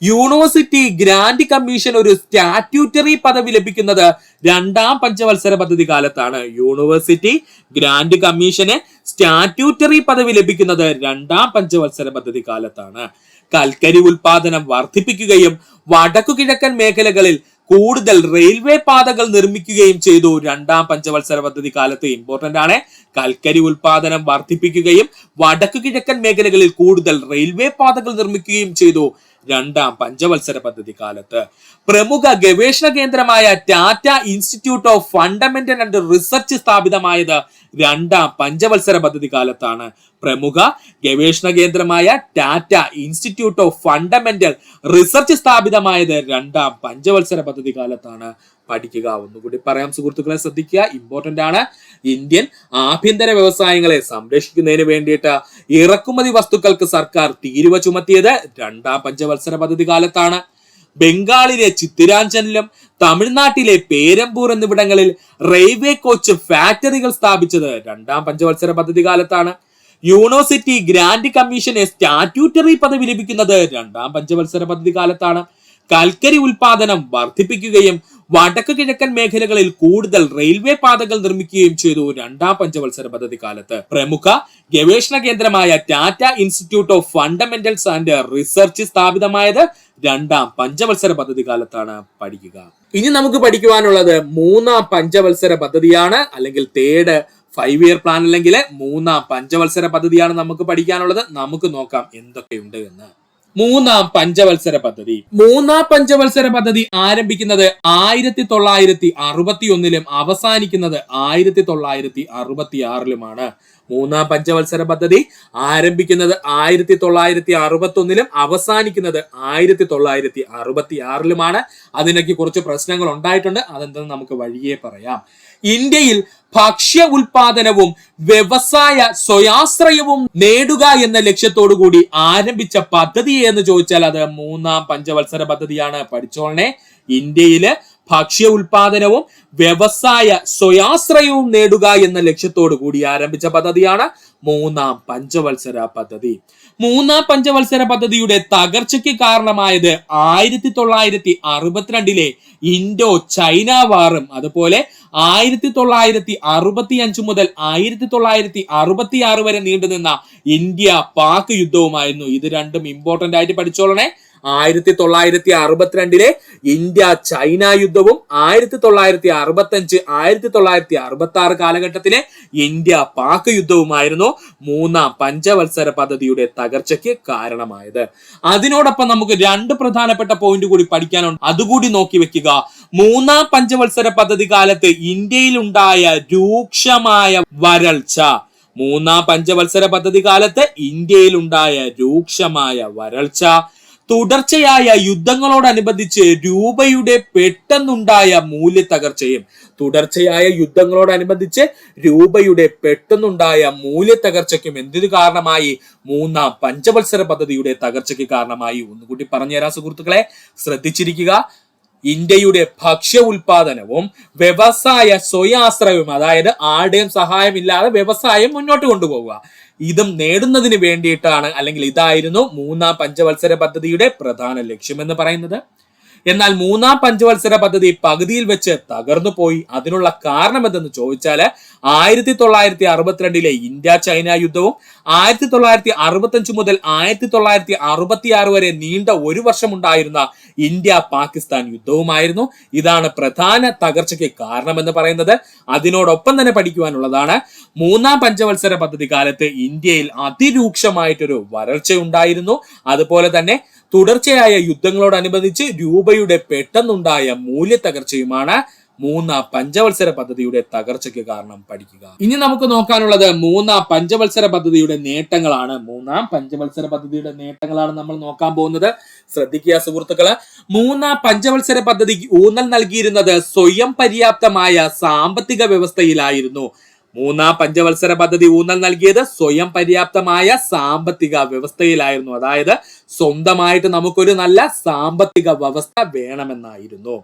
യൂണിവേഴ്സിറ്റി ഗ്രാന്റ് കമ്മീഷൻ ഒരു സ്റ്റാറ്റ്യൂട്ടറി പദവി ലഭിക്കുന്നത് രണ്ടാം പഞ്ചവത്സര പദ്ധതി കാലത്താണ്. യൂണിവേഴ്സിറ്റി ഗ്രാന്റ് കമ്മീഷന് സ്റ്റാറ്റ്യൂട്ടറി പദവി ലഭിക്കുന്നത് രണ്ടാം പഞ്ചവത്സര പദ്ധതി കാലത്താണ്. കൽക്കരി ഉൽപാദനം വർദ്ധിപ്പിക്കുകയും വടക്കു കിഴക്കൻ മേഖലകളിൽ കൂടുതൽ റെയിൽവേ പാതകൾ നിർമ്മിക്കുകയും ചെയ്തു രണ്ടാം പഞ്ചവത്സര പദ്ധതി കാലത്ത്. ഇമ്പോർട്ടന്റ് ആണ്. കൽക്കരി ഉൽപാദനം വർദ്ധിപ്പിക്കുകയും വടക്കു കിഴക്കൻ മേഖലകളിൽ കൂടുതൽ റെയിൽവേ പാതകൾ നിർമ്മിക്കുകയും ചെയ്തു രണ്ടാം പഞ്ചവത്സര പദ്ധതി കാലത്ത്. പ്രമുഖ ഗവേഷണ കേന്ദ്രമായ Tata institute of fundamental and research സ്ഥാപിതമായത് രണ്ടാം പഞ്ചവത്സര പദ്ധതി കാലത്താണ്. പ്രമുഖ ഗവേഷണ കേന്ദ്രമായ Tata institute of fundamental research സ്ഥാപിതമായത് രണ്ടാം പഞ്ചവത്സര പദ്ധതി കാലത്താണ്. പഠിക്കുക. ഒന്നുകൂടി പറയാം സുഹൃത്തുക്കളെ, ശ്രദ്ധിക്കുക. ഇമ്പോർട്ടന്റ് ആണ്. ഇന്ത്യൻ ആഭ്യന്തര വ്യവസായങ്ങളെ സംരക്ഷിക്കുന്നതിന് വേണ്ടിയിട്ട് ഇറക്കുമതി വസ്തുക്കൾക്ക് സർക്കാർ തീരുവ ചുമത്തിയത് രണ്ടാം പഞ്ചവത്സര പദ്ധതി കാലത്താണ്. ബംഗാളിലെ ചിത്തിരാഞ്ചലിലും തമിഴ്നാട്ടിലെ പേരമ്പൂർ എന്നിവിടങ്ങളിൽ റെയിൽവേ കോച്ച് ഫാക്ടറികൾ സ്ഥാപിച്ചത് രണ്ടാം പഞ്ചവത്സര പദ്ധതി കാലത്താണ്. യൂണിവേഴ്സിറ്റി ഗ്രാൻഡ് കമ്മീഷന് സ്റ്റാറ്റ്യൂട്ടറി പദവി ലഭിക്കുന്നത് രണ്ടാം പഞ്ചവത്സര പദ്ധതി കാലത്താണ്. കൽക്കരി ഉൽപാദനം വർദ്ധിപ്പിക്കുകയും വടക്ക് കിഴക്കൻ മേഖലകളിൽ കൂടുതൽ റെയിൽവേ പാതകൾ നിർമ്മിക്കുകയും ചെയ്തു രണ്ടാം പഞ്ചവത്സര പദ്ധതി കാലത്ത്. പ്രമുഖ ഗവേഷണ കേന്ദ്രമായ Tata institute of fundamentals and research സ്ഥാപിതമായത് രണ്ടാം പഞ്ചവത്സര പദ്ധതി കാലത്താണ്. പഠിക്കുക. ഇനി നമുക്ക് പഠിക്കുവാനുള്ളത് മൂന്നാം പഞ്ചവത്സര പദ്ധതിയാണ്, അല്ലെങ്കിൽ തേർഡ് 5 ഇയർ പ്ലാൻ, അല്ലെങ്കിൽ മൂന്നാം പഞ്ചവത്സര പദ്ധതിയാണ് നമുക്ക് പഠിക്കാനുള്ളത്. നമുക്ക് നോക്കാം എന്തൊക്കെയുണ്ട് എന്ന്. മൂന്നാം പഞ്ചവത്സര പദ്ധതി. മൂന്നാം പഞ്ചവത്സര പദ്ധതി ആരംഭിക്കുന്നത് 1961 അവസാനിക്കുന്നത് 1966 മൂന്നാം പഞ്ചവത്സര പദ്ധതി ആരംഭിക്കുന്നത് 1961 അവസാനിക്കുന്നത് 1966 അതിനൊക്കെ കുറച്ച് പ്രശ്നങ്ങൾ ഉണ്ടായിട്ടുണ്ട്. അതെന്തെന്ന് നമുക്ക് വഴിയേ പറയാം. ഇന്ത്യയിൽ ഭക്ഷ്യ ഉൽപാദനവും വ്യവസായ സ്വയാശ്രയവും നേടുക എന്ന ലക്ഷ്യത്തോടു കൂടി ആരംഭിച്ച പദ്ധതി എന്ന് ചോദിച്ചാൽ അത് മൂന്നാം പഞ്ചവത്സര പദ്ധതിയാണ്. പഠിച്ചോളനെ. ഇന്ത്യയില് ഭക്ഷ്യ ഉൽപാദനവും വ്യവസായ സ്വയാശ്രയവും നേടുക എന്ന ലക്ഷ്യത്തോടു കൂടി ആരംഭിച്ച പദ്ധതിയാണ് മൂന്നാം പഞ്ചവത്സര പദ്ധതി. മൂന്നാം പഞ്ചവത്സര പദ്ധതിയുടെ തകർച്ചയ്ക്ക് കാരണമായത് 1962 ഇൻഡോ ചൈന വാറും അതുപോലെ 1965 മുതൽ 1966 വരെ നീണ്ടുനിന്ന ഇന്ത്യ പാക് യുദ്ധവുമായിരുന്നു. ഇത് രണ്ടും ഇമ്പോർട്ടന്റ് ആയിട്ട് പഠിച്ചോളണേ. 1962 ഇന്ത്യ ചൈന യുദ്ധവും 1965 1966 കാലഘട്ടത്തിലെ ഇന്ത്യ പാക് യുദ്ധവുമായിരുന്നു മൂന്നാം പഞ്ചവത്സര പദ്ധതിയുടെ തകർച്ചയ്ക്ക് കാരണമായത്. അതിനോടൊപ്പം നമുക്ക് രണ്ട് പ്രധാനപ്പെട്ട പോയിന്റ് കൂടി പഠിക്കാനുണ്ട്. അതുകൂടി നോക്കി വെക്കുക. മൂന്നാം പഞ്ചവത്സര പദ്ധതി കാലത്ത് ഇന്ത്യയിൽ ഉണ്ടായ രൂക്ഷമായ വരൾച്ച. മൂന്നാം പഞ്ചവത്സര പദ്ധതി കാലത്ത് ഇന്ത്യയിൽ ഉണ്ടായ രൂക്ഷമായ വരൾച്ച, തുടർച്ചയായ യുദ്ധങ്ങളോടനുബന്ധിച്ച് രൂപയുടെ പെട്ടെന്നുണ്ടായ മൂല്യത്തകർച്ചയും എന്തിനു കാരണമായി? മൂന്നാം പഞ്ചവത്സര പദ്ധതിയുടെ തകർച്ചയ്ക്ക് കാരണമായി. ഒന്നുകൂടി പറഞ്ഞുതരാം സുഹൃത്തുക്കളെ, ശ്രദ്ധിച്ചിരിക്കുക. ഇന്ത്യയുടെ ഭക്ഷ്യ ഉൽപാദനവും വ്യവസായ സ്വയാശ്രയവും, അതായത് ആരുടെയും സഹായമില്ലാതെ വ്യവസായം മുന്നോട്ട് കൊണ്ടുപോവുക, ഇതും നേടുന്നതിന് വേണ്ടിയിട്ടാണ്, അല്ലെങ്കിൽ ഇതായിരുന്നു മൂന്നാം പഞ്ചവത്സര പദ്ധതിയുടെ പ്രധാന ലക്ഷ്യം എന്ന് പറയുന്നത്. എന്നാൽ മൂന്നാം പഞ്ചവത്സര പദ്ധതി പകുതിയിൽ വെച്ച് തകർന്നു പോയി. അതിനുള്ള കാരണം എന്തെന്ന് ചോദിച്ചാല് 1962 ഇന്ത്യ ചൈന യുദ്ധവും 1965 മുതൽ 1966 വരെ നീണ്ട ഒരു വർഷം ഉണ്ടായിരുന്ന ഇന്ത്യ പാകിസ്ഥാൻ യുദ്ധവുമായിരുന്നു. ഇതാണ് പ്രധാന തകർച്ചയ്ക്ക് കാരണമെന്ന് പറയുന്നത്. അതിനോടൊപ്പം തന്നെ പഠിക്കുവാനുള്ളതാണ്, മൂന്നാം പഞ്ചവത്സര പദ്ധതി കാലത്ത് ഇന്ത്യയിൽ അതിരൂക്ഷമായിട്ടൊരു വരൾച്ച ഉണ്ടായിരുന്നു. അതുപോലെ തന്നെ തുടർച്ചയായ യുദ്ധങ്ങളോടനുബന്ധിച്ച് രൂപയുടെ പെട്ടെന്നുണ്ടായ മൂല്യത്തകർച്ചയുമാണ് മൂന്നാം പഞ്ചവത്സര പദ്ധതിയുടെ തകർച്ചയ്ക്ക് കാരണം. പഠിക്കുക. ഇനി നമുക്ക് നോക്കാനുള്ളത് മൂന്നാം പഞ്ചവത്സര പദ്ധതിയുടെ നേട്ടങ്ങളാണ്. മൂന്നാം പഞ്ചവത്സര പദ്ധതിയുടെ നേട്ടങ്ങളാണ് നമ്മൾ നോക്കാൻ പോകുന്നത്. ശ്രദ്ധിക്കുക സുഹൃത്തുക്കള്. മൂന്നാം പഞ്ചവത്സര പദ്ധതിക്ക് ഊന്നൽ നൽകിയിരുന്നത് സ്വയം പര്യാപ്തമായ സാമ്പത്തിക വ്യവസ്ഥയിലായിരുന്നു. മൂന്നാം പഞ്ചവത്സര പദ്ധതി ഊന്നൽ നൽകിയത് സ്വയം പര്യാപ്തമായ സാമ്പത്തിക വ്യവസ്ഥയിലായിരുന്നു. അതായത് സ്വന്തമായിട്ട് നമുക്കൊരു നല്ല സാമ്പത്തിക വ്യവസ്ഥ വേണമെന്നായിരുന്നു.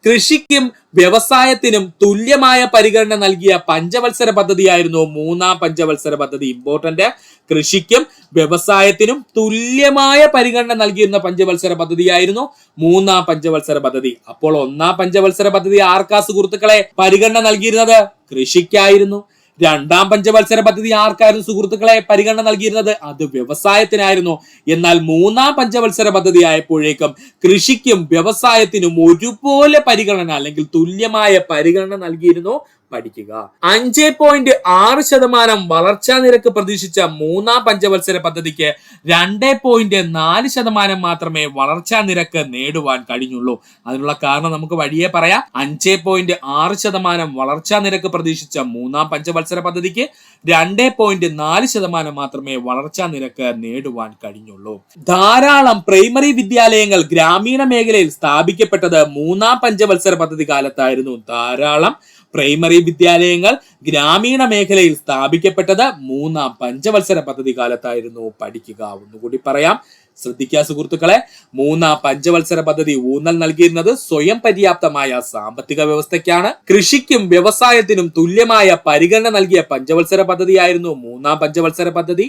കൃഷിക്കും വ്യവസായത്തിനും തുല്യമായ പരിഗണന നൽകിയ പഞ്ചവത്സര പദ്ധതിയായിരുന്നു മൂന്നാം പഞ്ചവത്സര പദ്ധതി. ഇമ്പോർട്ടന്റ്. കൃഷിക്കും വ്യവസായത്തിനും തുല്യമായ പരിഗണന നൽകിയിരുന്ന പഞ്ചവത്സര പദ്ധതിയായിരുന്നു മൂന്നാം പഞ്ചവത്സര പദ്ധതി. അപ്പോൾ ഒന്നാം പഞ്ചവത്സര പദ്ധതി ആർക്കാ സുഹൃത്തുക്കളെ പരിഗണന നൽകിയിരുന്നത്? കൃഷിക്കായിരുന്നു. രണ്ടാം പഞ്ചവത്സര പദ്ധതി ആർക്കായിരുന്നു സുഹൃത്തുക്കളെ പരിഗണന നൽകിയിരുന്നത്? അത് വ്യവസായത്തിനായിരുന്നു. എന്നാൽ മൂന്നാം പഞ്ചവത്സര പദ്ധതി ആയപ്പോഴേക്കും കൃഷിക്കും വ്യവസായത്തിനും ഒരുപോലെ പരിഗണന, അല്ലെങ്കിൽ തുല്യമായ പരിഗണന നൽകിയിരുന്നു. പഠിക്കുക. 5.6% വളർച്ചാ നിരക്ക് പ്രതീക്ഷിച്ച മൂന്നാം പഞ്ചവത്സര പദ്ധതിക്ക് 2.4% മാത്രമേ വളർച്ചാ നിരക്ക് നേടുവാൻ കഴിഞ്ഞുള്ളൂ. അതിനുള്ള കാരണം നമുക്ക് വഴിയേ പറയാം. 5.6% വളർച്ചാ നിരക്ക് പ്രതീക്ഷിച്ച മൂന്നാം പഞ്ചവത്സര പദ്ധതിക്ക് 2.4% മാത്രമേ വളർച്ചാ നിരക്ക് നേടുവാൻ കഴിഞ്ഞുള്ളൂ. ധാരാളം പ്രൈമറി വിദ്യാലയങ്ങൾ ഗ്രാമീണ മേഖലയിൽ സ്ഥാപിക്കപ്പെട്ടത് മൂന്നാം പഞ്ചവത്സര പദ്ധതി കാലത്തായിരുന്നു. ധാരാളം പ്രൈമറി വിദ്യാലയങ്ങൾ ഗ്രാമീണ മേഖലയിൽ സ്ഥാപിക്കപ്പെട്ടത് മൂന്നാം പഞ്ചവത്സര പദ്ധതി കാലത്തായിരുന്നു. പഠിക്കുക. ഒന്നുകൂടി പറയാം, ശ്രദ്ധിക്കുക സുഹൃത്തുക്കളെ, മൂന്നാം പഞ്ചവത്സര പദ്ധതി ഊന്നൽ നൽകിയിരുന്നത് സ്വയം പര്യാപ്തമായ സാമ്പത്തിക വ്യവസ്ഥയ്ക്കാണ്. കൃഷിക്കും വ്യവസായത്തിനും തുല്യമായ പരിഗണന നൽകിയ പഞ്ചവത്സര പദ്ധതിയായിരുന്നു മൂന്നാം പഞ്ചവത്സര പദ്ധതി.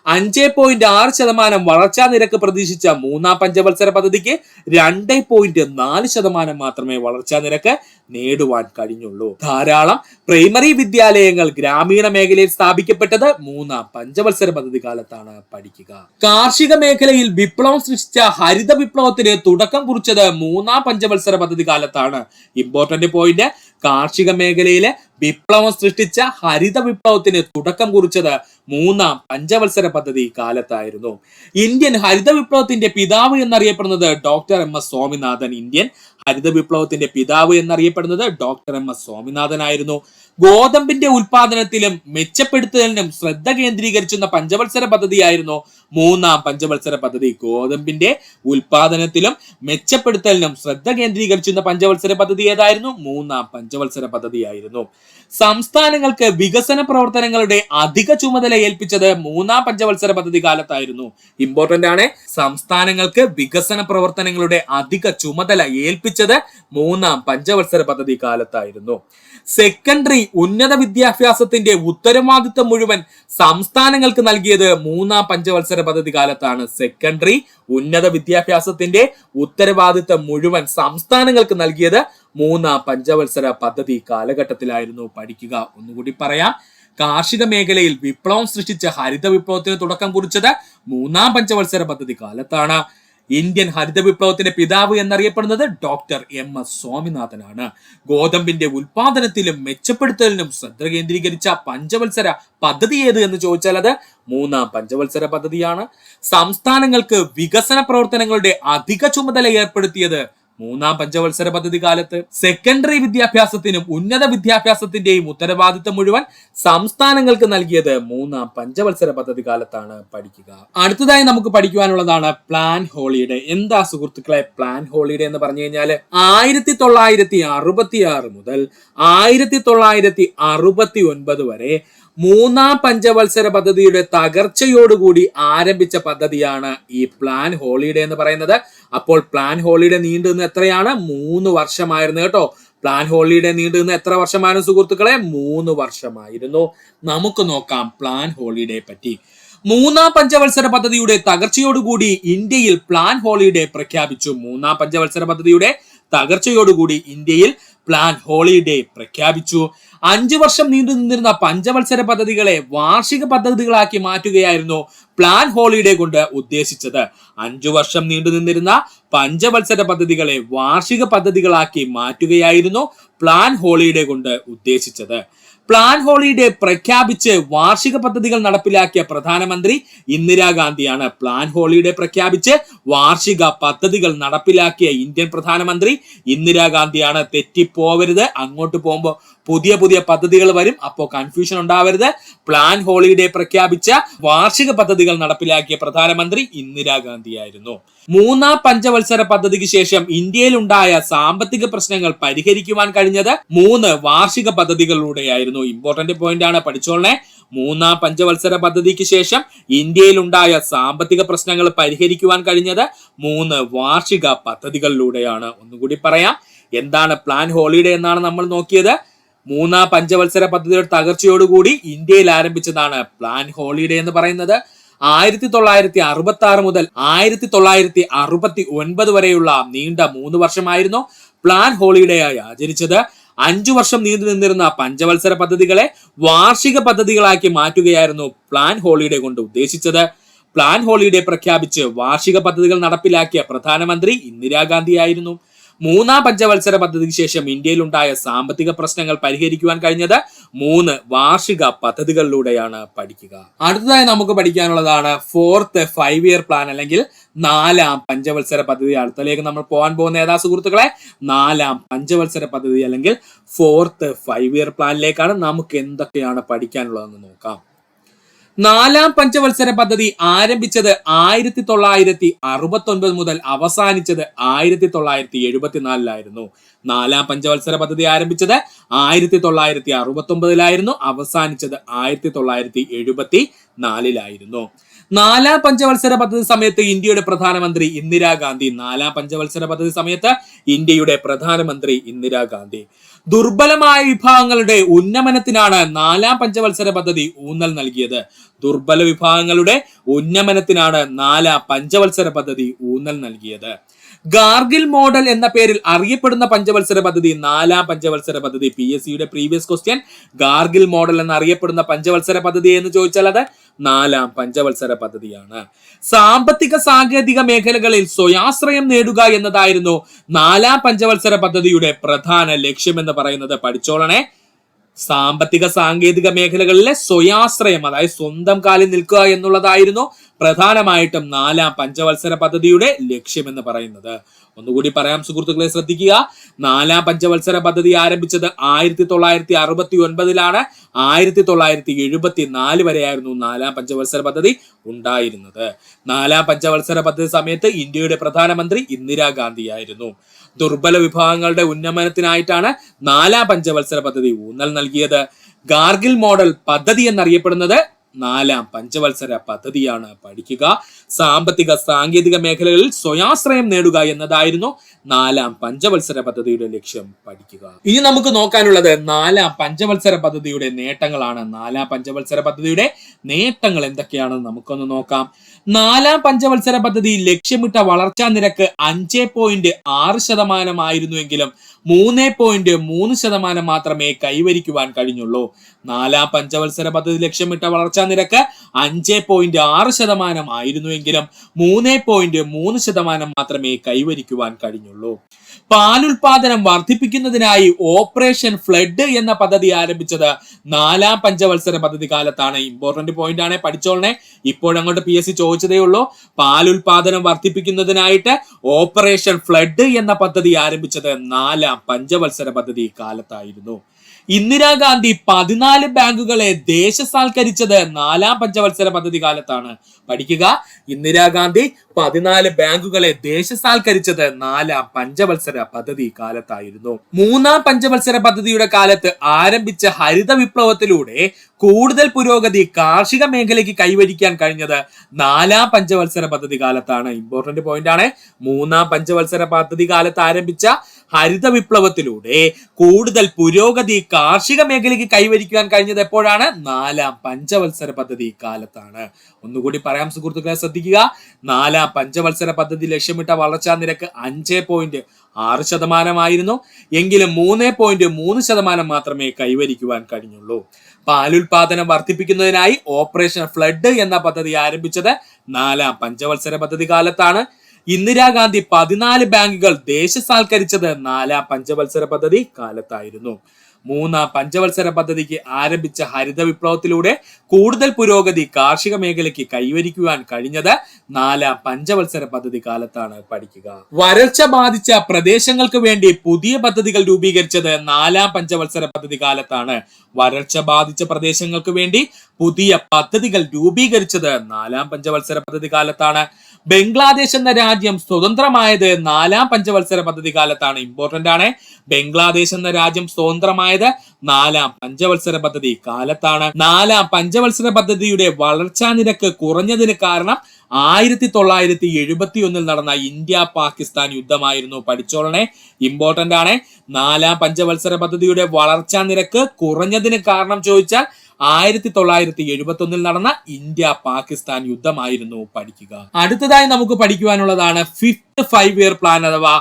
5.6% വളർച്ചാ നിരക്ക് പ്രതീക്ഷിച്ച മൂന്നാം പഞ്ചവത്സര പദ്ധതിക്ക് 2.4% മാത്രമേ വളർച്ചാ നിരക്ക് നേടുവാൻ കഴിഞ്ഞുള്ളൂ. ധാരാളം പ്രൈമറി വിദ്യാലയങ്ങൾ ഗ്രാമീണ മേഖലയിൽ സ്ഥാപിക്കപ്പെട്ടത് മൂന്നാം പഞ്ചവത്സര പദ്ധതി കാലത്താണ്. പഠിക്കുക. കാർഷിക മേഖലയിൽ വിപ്ലവം സൃഷ്ടിച്ച ഹരിത വിപ്ലവത്തിന് തുടക്കം കുറിച്ചത് മൂന്നാം പഞ്ചവത്സര പദ്ധതി കാലത്താണ്. ഇമ്പോർട്ടന്റ് പോയിന്റ്, കാർഷിക മേഖലയിലെ വിപ്ലവം സൃഷ്ടിച്ച ഹരിത വിപ്ലവത്തിന് തുടക്കം കുറിച്ചത് മൂന്നാം പഞ്ചവത്സര പദ്ധതി കാലത്തായിരുന്നു. ഇന്ത്യൻ ഹരിത വിപ്ലവത്തിന്റെ പിതാവ് എന്നറിയപ്പെടുന്നത് doctor M S Swaminathan. Indian ഹരിത വിപ്ലവത്തിന്റെ പിതാവ് എന്നറിയപ്പെടുന്നത് ഡോക്ടർ എം എസ് സ്വാമിനാഥൻ ആയിരുന്നു. ഗോതമ്പിന്റെ ഉൽപാദനത്തിലും മെച്ചപ്പെടുത്തലിനും ശ്രദ്ധ കേന്ദ്രീകരിച്ചുന്ന പഞ്ചവത്സര പദ്ധതിയായിരുന്നു മൂന്നാം പഞ്ചവത്സര പദ്ധതി. ഗോതമ്പിന്റെ ഉൽപാദനത്തിലും മെച്ചപ്പെടുത്തലിനും ശ്രദ്ധ കേന്ദ്രീകരിച്ചുന്ന പഞ്ചവത്സര പദ്ധതി ഏതായിരുന്നു? മൂന്നാം പഞ്ചവത്സര പദ്ധതിയായിരുന്നു. സംസ്ഥാനങ്ങൾക്ക് വികസന പ്രവർത്തനങ്ങളുടെ അധിക ചുമതല ഏൽപ്പിച്ചത് മൂന്നാം പഞ്ചവത്സര പദ്ധതി കാലത്തായിരുന്നു. ഇമ്പോർട്ടന്റ് ആണ്. സംസ്ഥാനങ്ങൾക്ക് വികസന പ്രവർത്തനങ്ങളുടെ അധിക ചുമതല ഏൽപ്പിച്ചത് മൂന്നാം പഞ്ചവത്സര പദ്ധതി കാലത്തായിരുന്നു. സെക്കൻഡറി ഉന്നത വിദ്യാഭ്യാസത്തിന്റെ ഉത്തരവാദിത്തം മുഴുവൻ സംസ്ഥാനങ്ങൾക്ക് നൽകിയത് മൂന്നാം പഞ്ചവത്സര പദ്ധതി കാലത്താണ്. സെക്കൻഡറി ഉന്നത വിദ്യാഭ്യാസത്തിന്റെ ഉത്തരവാദിത്തം മുഴുവൻ സംസ്ഥാനങ്ങൾക്ക് നൽകിയത് മൂന്നാം പഞ്ചവത്സര പദ്ധതി കാലഘട്ടത്തിലായിരുന്നു. പഠിക്കുക. ഒന്നുകൂടി പറയാം. കാർഷിക മേഖലയിൽ വിപ്ലവം സൃഷ്ടിച്ച ഹരിത വിപ്ലവത്തിന് തുടക്കം കുറിച്ചത് മൂന്നാം പഞ്ചവത്സര പദ്ധതി കാലത്താണ്. ഇന്ത്യൻ ഹരിത വിപ്ലവത്തിന്റെ പിതാവ് എന്നറിയപ്പെടുന്നത് ഡോക്ടർ എം എസ് സ്വാമിനാഥനാണ്. ഗോതമ്പിന്റെ ഉൽപാദനത്തിലും മെച്ചപ്പെടുത്തലിനും ശ്രദ്ധ കേന്ദ്രീകരിച്ച പഞ്ചവത്സര പദ്ധതി ഏത് എന്ന് ചോദിച്ചാൽ അത് മൂന്നാം പഞ്ചവത്സര പദ്ധതിയാണ്. സംസ്ഥാനങ്ങൾക്ക് വികസന പ്രവർത്തനങ്ങളുടെ അധിക ചുമതല ഏർപ്പെടുത്തിയത് മൂന്നാം പഞ്ചവത്സര പദ്ധതി കാലത്ത്. സെക്കൻഡറി വിദ്യാഭ്യാസത്തിനും ഉന്നത വിദ്യാഭ്യാസത്തിന്റെയും ഉത്തരവാദിത്തം മുഴുവൻ സംസ്ഥാനങ്ങൾക്ക് നൽകിയത് മൂന്നാം പഞ്ചവത്സര പദ്ധതി കാലത്താണ്. പഠിക്കുക. അടുത്തതായി നമുക്ക് പഠിക്കുവാനുള്ളതാണ് പ്ലാൻ ഹോളിഡേ. എന്താ സുഹൃത്തുക്കളെ പ്ലാൻ ഹോളിഡേ എന്ന് പറഞ്ഞു കഴിഞ്ഞാൽ 1966 മുതൽ 1969 വരെ മൂന്നാം പഞ്ചവത്സര പദ്ധതിയുടെ തകർച്ചയോടുകൂടി ആരംഭിച്ച പദ്ധതിയാണ് ഈ പ്ലാൻ ഹോളിഡേ എന്ന് പറയുന്നത്. അപ്പോൾ പ്ലാൻ ഹോളിഡേ നീണ്ടുനിന്ന് എത്രയാണ്? 3 വർഷമായിരുന്നു കേട്ടോ. പ്ലാൻ ഹോളിഡേ നീണ്ടുനിന്ന് എത്ര വർഷമായിരുന്നു സുഹൃത്തുക്കളെ? 3 വർഷമായിരുന്നു. നമുക്ക് നോക്കാം പ്ലാൻ ഹോളിഡേ പറ്റി. മൂന്നാം പഞ്ചവത്സര പദ്ധതിയുടെ തകർച്ചയോടുകൂടി ഇന്ത്യയിൽ പ്ലാൻ ഹോളിഡേ പ്രഖ്യാപിച്ചു. മൂന്നാം പഞ്ചവത്സര പദ്ധതിയുടെ തകർച്ചയോടുകൂടി ഇന്ത്യയിൽ പ്ലാൻ ഹോളിഡേ പ്രഖ്യാപിച്ചു. 5 വർഷം നീണ്ടു നിന്നിരുന്ന പഞ്ചവത്സര പദ്ധതികളെ വാർഷിക പദ്ധതികളാക്കി മാറ്റുകയായിരുന്നു പ്ലാൻ ഹോളിഡേ കൊണ്ട് ഉദ്ദേശിച്ചത്. 5 വർഷം നീണ്ടു നിന്നിരുന്ന പഞ്ചവത്സര പദ്ധതികളെ വാർഷിക പദ്ധതികളാക്കി മാറ്റുകയായിരുന്നു പ്ലാൻ ഹോളിഡേ കൊണ്ട് ഉദ്ദേശിച്ചത്. പ്ലാൻ ഹോളിഡേ പ്രഖ്യാപിച്ച് വാർഷിക പദ്ധതികൾ നടപ്പിലാക്കിയ പ്രധാനമന്ത്രി ഇന്ദിരാഗാന്ധിയാണ്. പ്ലാൻ ഹോളിഡേ പ്രഖ്യാപിച്ച് വാർഷിക പദ്ധതികൾ നടപ്പിലാക്കിയ ഇന്ത്യൻ പ്രധാനമന്ത്രി ഇന്ദിരാഗാന്ധിയാണ്. തെറ്റിപ്പോവരുത്. അങ്ങോട്ട് പോകുമ്പോൾ പുതിയ പുതിയ പദ്ധതികൾ വരും, അപ്പോൾ കൺഫ്യൂഷൻ ഉണ്ടാവരുത്. പ്ലാൻ ഹോളിഡേ പ്രഖ്യാപിച്ച വാർഷിക പദ്ധതികൾ നടപ്പിലാക്കിയ പ്രധാനമന്ത്രി ഇന്ദിരാഗാന്ധിയായിരുന്നു. മൂന്നാം പഞ്ചവത്സര പദ്ധതിക്ക് ശേഷം ഇന്ത്യയിൽ ഉണ്ടായ സാമ്പത്തിക പ്രശ്നങ്ങൾ പരിഹരിക്കുവാൻ കഴിഞ്ഞത് 3 വാർഷിക പദ്ധതികളിലൂടെയായിരുന്നു. ഇമ്പോർട്ടന്റ് പോയിന്റ് ആണ്, പഠിച്ചോളണേ. മൂന്നാം പഞ്ചവത്സര പദ്ധതിക്ക് ശേഷം ഇന്ത്യയിൽ ഉണ്ടായ സാമ്പത്തിക പ്രശ്നങ്ങൾ പരിഹരിക്കുവാൻ കഴിഞ്ഞത് 3 വാർഷിക പദ്ധതികളിലൂടെയാണ്. ഒന്നുകൂടി പറയാം. എന്താണ് പ്ലാൻ ഹോളിഡേ എന്നാണ് നമ്മൾ നോക്കിയത്. മൂന്നാം പഞ്ചവത്സര പദ്ധതിയുടെ തകർച്ചയോടുകൂടി ഇന്ത്യയിൽ ആരംഭിച്ചതാണ് പ്ലാൻ ഹോളിഡേ എന്ന് പറയുന്നത്. 1966 മുതൽ 1969 വരെയുള്ള നീണ്ട 3 വർഷമായിരുന്നു പ്ലാൻ ഹോളിഡേ ആയി ആചരിച്ചത്. 5 വർഷം നീണ്ടു നിന്നിരുന്ന പഞ്ചവത്സര പദ്ധതികളെ വാർഷിക പദ്ധതികളാക്കി മാറ്റുകയായിരുന്നു പ്ലാൻ ഹോളിഡേ കൊണ്ട് ഉദ്ദേശിച്ചത്. പ്ലാൻ ഹോളിഡേ പ്രഖ്യാപിച്ച് വാർഷിക പദ്ധതികൾ നടപ്പിലാക്കിയ പ്രധാനമന്ത്രി ഇന്ദിരാഗാന്ധിയായിരുന്നു. മൂന്നാം പഞ്ചവത്സര പദ്ധതിക്ക് ശേഷം ഇന്ത്യയിൽ ഉണ്ടായ സാമ്പത്തിക പ്രശ്നങ്ങൾ പരിഹരിക്കുവാൻ കഴിഞ്ഞത് 3 വാർഷിക പദ്ധതികളിലൂടെയാണ്. പഠിക്കുക. അടുത്തതായി നമുക്ക് പഠിക്കാനുള്ളതാണ് 4th 5-year പ്ലാൻ അല്ലെങ്കിൽ 4ാം പഞ്ചവത്സര പദ്ധതി. അടുത്തലേക്ക് നമ്മൾ പോകാൻ പോകുന്ന ഏതാ സുഹൃത്തുക്കളെ? 4ാം പഞ്ചവത്സര പദ്ധതി അല്ലെങ്കിൽ 4th 5-year പ്ലാനിലേക്കാണ്. നമുക്ക് എന്തൊക്കെയാണ് പഠിക്കാനുള്ളതെന്ന് നോക്കാം. 4ാം പഞ്ചവത്സര പദ്ധതി ആരംഭിച്ചത് 1969 മുതൽ അവസാനിച്ചത് 1974 4ാം പഞ്ചവത്സര പദ്ധതി ആരംഭിച്ചത് 1969 അവസാനിച്ചത് 1974 4-ലായിരുന്നു. നാലാം പഞ്ചവത്സര പദ്ധതി സമയത്ത് ഇന്ത്യയുടെ പ്രധാനമന്ത്രി ഇന്ദിരാഗാന്ധി. ദുർബലമായ വിഭാഗങ്ങളുടെ ഉന്നമനത്തിനാണ് നാലാം പഞ്ചവത്സര പദ്ധതി ഊന്നൽ നൽകിയത്. ദുർബല വിഭാഗങ്ങളുടെ ഉന്നമനത്തിനാണ് നാലാം പഞ്ചവത്സര പദ്ധതി ഊന്നൽ നൽകിയത്. ഗാർഗിൽ മോഡൽ എന്ന പേരിൽ അറിയപ്പെടുന്ന പഞ്ചവത്സര പദ്ധതി നാലാം പഞ്ചവത്സര പദ്ധതി. PSCയുടെ പ്രീവിയസ് ക്വസ്റ്റ്യൻ, ഗാർഗിൽ മോഡൽ എന്നറിയപ്പെടുന്ന പഞ്ചവത്സര പദ്ധതി എന്ന് ചോദിച്ചാൽ അത് നാലാം പഞ്ചവത്സര പദ്ധതിയാണ്. സാമ്പത്തിക സാങ്കേതിക മേഖലകളിൽ സ്വയാശ്രയം നേടുക എന്നതായിരുന്നു നാലാം പഞ്ചവത്സര പദ്ധതിയുടെ പ്രധാന ലക്ഷ്യമെന്ന് പറയുന്നത്. പഠിച്ചോളണേ. സാമ്പത്തിക സാങ്കേതിക മേഖലകളിലെ സ്വയാശ്രയം, അതായത് സ്വന്തം കാലിൽ നിൽക്കുക എന്നുള്ളതായിരുന്നു പ്രധാനമായിട്ടും നാലാം പഞ്ചവത്സര പദ്ധതിയുടെ ലക്ഷ്യമെന്ന് പറയുന്നത്. ഒന്നുകൂടി പറയാം സുഹൃത്തുക്കളെ, ശ്രദ്ധിക്കുക. നാലാം പഞ്ചവത്സര പദ്ധതി ആരംഭിച്ചത് 1969-ലാണ്. 1974 വരെയായിരുന്നു നാലാം പഞ്ചവത്സര പദ്ധതി ഉണ്ടായിരുന്നത്. നാലാം പഞ്ചവത്സര പദ്ധതി സമയത്ത് ഇന്ത്യയുടെ പ്രധാനമന്ത്രി ഇന്ദിരാഗാന്ധി ആയിരുന്നു. ദുർബല വിഭാഗങ്ങളുടെ ഉന്നമനത്തിനായിട്ടാണ് നാലാം പഞ്ചവത്സര പദ്ധതി ഊന്നൽ നൽകിയത്. ഗാർഗിൽ മോഡൽ പദ്ധതി എന്നറിയപ്പെടുന്നത് നാലാം പഞ്ചവത്സര പദ്ധതിയാണ്. പഠിക്കുക. സാമ്പത്തിക സാങ്കേതിക മേഖലകളിൽ സ്വയാശ്രയം നേടുക എന്നതായിരുന്നു നാലാം പഞ്ചവത്സര പദ്ധതിയുടെ ലക്ഷ്യം. പഠിക്കുക. ഇനി നമുക്ക് നോക്കാനുള്ളത് നാലാം പഞ്ചവത്സര പദ്ധതിയുടെ നേട്ടങ്ങളാണ്. നാലാം പഞ്ചവത്സര പദ്ധതിയുടെ നേട്ടങ്ങൾ എന്തൊക്കെയാണെന്ന് നമുക്കൊന്ന് നോക്കാം. നാലാം പഞ്ചവത്സര പദ്ധതി ലക്ഷ്യമിട്ട വളർച്ചാ നിരക്ക് 5.6% ആയിരുന്നുവെങ്കിലും 3.3% മാത്രമേ കൈവരിക്കുവാൻ കഴിഞ്ഞുള്ളൂ. നാലാം പഞ്ചവത്സര പദ്ധതി ലക്ഷ്യമിട്ട വളർച്ചാ നിരക്ക് 5.6% ആയിരുന്നുവെങ്കിലും 3.3% മാത്രമേ കൈവരിക്കുവാൻ കഴിഞ്ഞുള്ളൂ. പാലുൽപാദനം വർദ്ധിപ്പിക്കുന്നതിനായി ഓപ്പറേഷൻ ഫ്ലഡ് എന്ന പദ്ധതി ആരംഭിച്ചത് നാലാം പഞ്ചവത്സര പദ്ധതി കാലത്താണ്. ഇമ്പോർട്ടന്റ് പോയിന്റ് ആണ്, പഠിച്ചോളണേ. ഇപ്പോഴങ്ങോട്ട് PSC ചോദിച്ചതേ ഉള്ളൂ. പാലുൽപാദനം വർദ്ധിപ്പിക്കുന്നതിനായിട്ട് ഓപ്പറേഷൻ ഫ്ലഡ് എന്ന പദ്ധതി ആരംഭിച്ചത് നാലാം പഞ്ചവത്സര പദ്ധതി കാലത്തായിരുന്നു. ഇന്ദിരാഗാന്ധി 14 ബാങ്കുകളെ ദേശസാൽക്കരിച്ചത് നാലാം പഞ്ചവത്സര പദ്ധതി കാലത്താണ്. പഠിക്കുക. ഇന്ദിരാഗാന്ധി 14 ബാങ്കുകളെ ദേശസാൽക്കരിച്ചത് നാലാം പഞ്ചവത്സര പദ്ധതി കാലത്തായിരുന്നു. മൂന്നാം പഞ്ചവത്സര പദ്ധതിയുടെ കാലത്ത് ആരംഭിച്ച ഹരിത വിപ്ലവത്തിലൂടെ കൂടുതൽ പുരോഗതി കാർഷിക മേഖലയ്ക്ക് കൈവരിക്കാൻ കഴിഞ്ഞത് നാലാം പഞ്ചവത്സര പദ്ധതി കാലത്താണ്. ഇമ്പോർട്ടന്റ് പോയിന്റ് ആണ്. മൂന്നാം പഞ്ചവത്സര പദ്ധതി കാലത്ത് ആരംഭിച്ച ഹരിത വിപ്ലവത്തിലൂടെ കൂടുതൽ പുരോഗതി കാർഷിക മേഖലയ്ക്ക് കൈവരിക്കാൻ കഴിഞ്ഞത് എപ്പോഴാണ്? നാലാം പഞ്ചവത്സര പദ്ധതി കാലത്താണ്. ഒന്നുകൂടി പറയാം സുഹൃത്തുക്കളെ, ശ്രദ്ധിക്കുക. നാലാം പഞ്ചവത്സര പദ്ധതി ലക്ഷ്യമിട്ട വളർച്ചാ നിരക്ക് 5.6% ആയിരുന്നു. എങ്കിലും 3.3% മാത്രമേ കൈവരിക്കുവാൻ കഴിഞ്ഞുള്ളൂ. പാലുൽപാദനം വർദ്ധിപ്പിക്കുന്നതിനായി ഓപ്പറേഷൻ ഫ്ലഡ് എന്ന പദ്ധതി ആരംഭിച്ചത് നാലാം പഞ്ചവത്സര പദ്ധതി കാലത്താണ്. ഇന്ദിരാഗാന്ധി 14 ബാങ്കുകൾ ദേശസാൽക്കരിച്ചത് നാലാം പഞ്ചവത്സര പദ്ധതി കാലത്തായിരുന്നു. മൂന്നാം പഞ്ചവത്സര പദ്ധതിക്ക് ആരംഭിച്ച ഹരിത വിപ്ലവത്തിലൂടെ കൂടുതൽ പുരോഗതി കാർഷിക മേഖലയ്ക്ക് കൈവരിക്കുവാൻ കഴിഞ്ഞത് നാലാം പഞ്ചവത്സര പദ്ധതി കാലത്താണ്. പഠിക്കുക. വരൾച്ച ബാധിച്ച പ്രദേശങ്ങൾക്ക് വേണ്ടി പുതിയ പദ്ധതികൾ രൂപീകരിച്ചത് നാലാം പഞ്ചവത്സര പദ്ധതി കാലത്താണ്. വരൾച്ച ബാധിച്ച പ്രദേശങ്ങൾക്ക് വേണ്ടി പുതിയ പദ്ധതികൾ രൂപീകരിച്ചത് നാലാം പഞ്ചവത്സര പദ്ധതി കാലത്താണ്. ബംഗ്ലാദേശ് എന്ന രാജ്യം സ്വതന്ത്രമായത് നാലാം പഞ്ചവത്സര പദ്ധതി കാലത്താണ്. ഇമ്പോർട്ടന്റ് ആണ്. ബംഗ്ലാദേശ് എന്ന രാജ്യം സ്വതന്ത്രമായത് നാലാം പഞ്ചവത്സര പദ്ധതി കാലത്താണ്. നാലാം പഞ്ചവത്സര പദ്ധതിയുടെ വളർച്ചാ നിരക്ക് കുറഞ്ഞതിന് കാരണം 1971 നടന്ന ഇന്ത്യ പാകിസ്ഥാൻ യുദ്ധമായിരുന്നു. പഠിച്ചോളണേ, ഇമ്പോർട്ടന്റ് ആണ്. നാലാം പഞ്ചവത്സര പദ്ധതിയുടെ വളർച്ചാ നിരക്ക് കുറഞ്ഞതിന് കാരണം ചോദിച്ചാൽ 1971 നടന്ന ഇന്ത്യ പാകിസ്ഥാൻ യുദ്ധമായിരുന്നു. പഠിക്കുക. അടുത്തതായി നമുക്ക് പഠിക്കുവാനുള്ളതാണ് 5th 5-year പ്ലാൻ അഥവാ